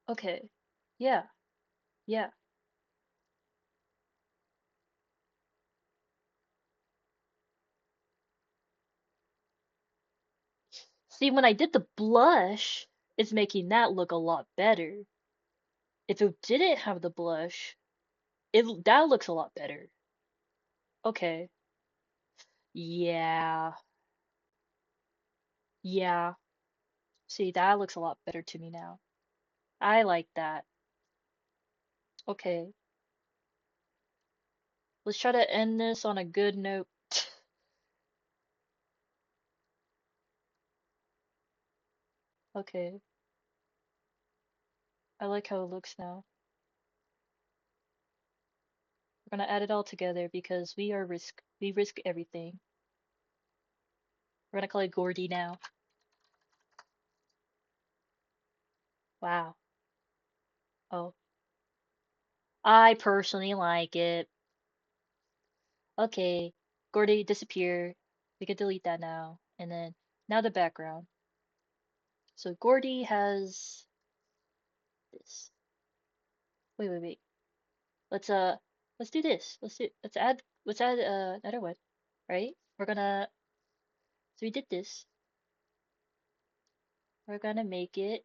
Okay. Yeah. Yeah. See, when I did the blush, it's making that look a lot better. If it didn't have the blush, it that looks a lot better. Okay. Yeah. Yeah. See, that looks a lot better to me now. I like that. Okay. Let's try to end this on a good note. Okay. I like how it looks now. We're gonna add it all together because we risk everything. We're gonna call it Gourdy now. Wow. Oh. I personally like it. Okay. Gourdy disappear. We can delete that now. And then now the background. So Gourdy has this. Wait, wait, wait. Let's let's do this. Let's add another one. Right? We're gonna so we did this. We're gonna make it,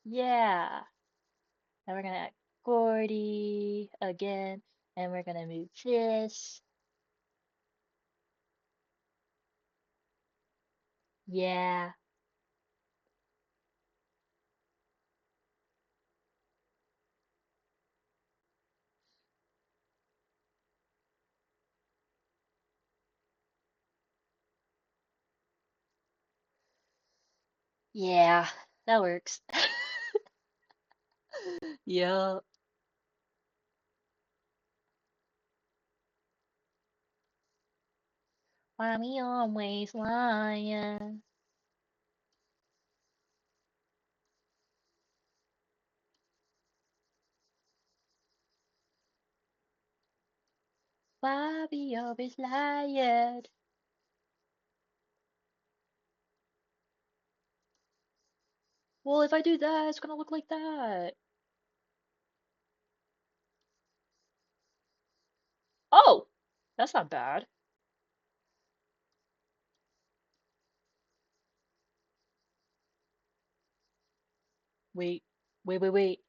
yeah. Now we're gonna add Gordy again, and we're gonna move this. Yeah. Yeah, that works. Yup. Why me always lying? Why be always lying? Well, if I do that, it's gonna look like that. Oh, that's not bad. Wait, wait, wait, wait.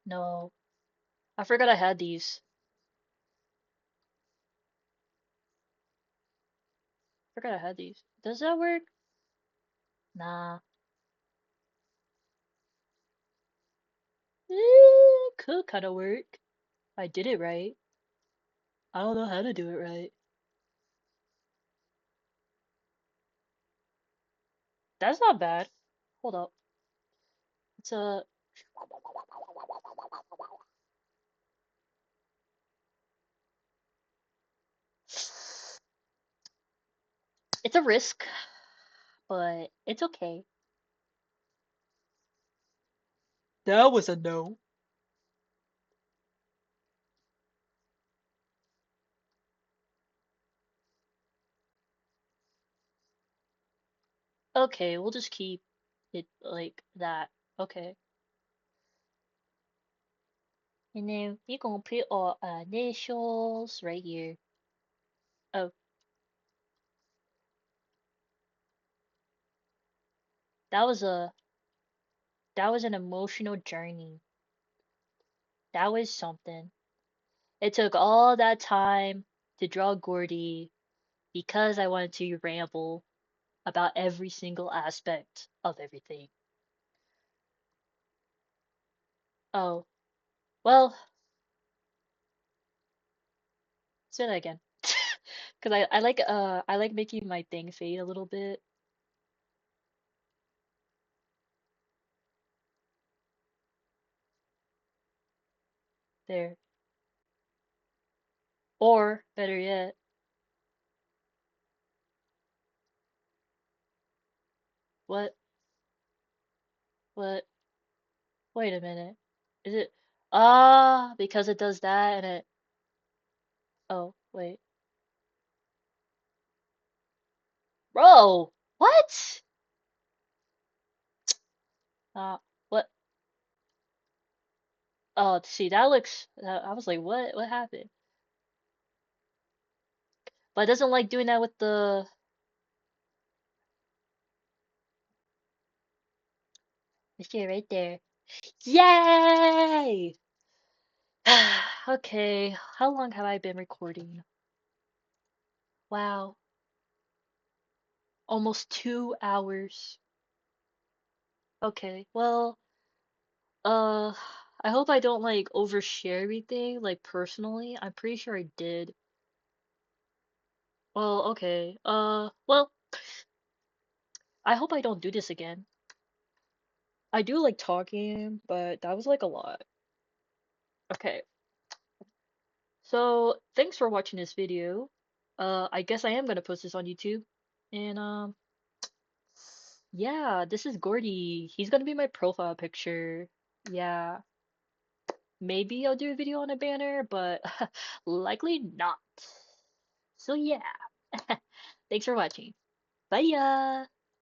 No. I forgot I had these. Forgot I had these. Does that work? Nah. Could kind of work. I did it right. I don't know how to do it right. That's not bad. Hold up. It's a it's a risk, but it's okay. That was a no. Okay, we'll just keep it like that. Okay. And then we're gonna put our initials right here. Oh, that was a that was an emotional journey. That was something. It took all that time to draw Gordy because I wanted to ramble about every single aspect of everything. Oh, well, say that again. Because I like making my thing fade a little bit. There. Or better yet, what what wait a minute. Is it because it does that and it oh wait. Bro, what? Uh what oh see that looks I was like what happened? But it doesn't like doing that with the shit right there. Yay! Okay, how long have I been recording? Wow, almost 2 hours. Okay, well, uh, I hope I don't like overshare everything, like personally. I'm pretty sure I did. Well, okay. Well, I hope I don't do this again. I do like talking, but that was like a lot. Okay, so thanks for watching this video. I guess I am gonna post this on YouTube. And yeah, this is Gordy. He's gonna be my profile picture. Yeah, maybe I'll do a video on a banner, but likely not. So yeah, thanks for watching. Bye ya!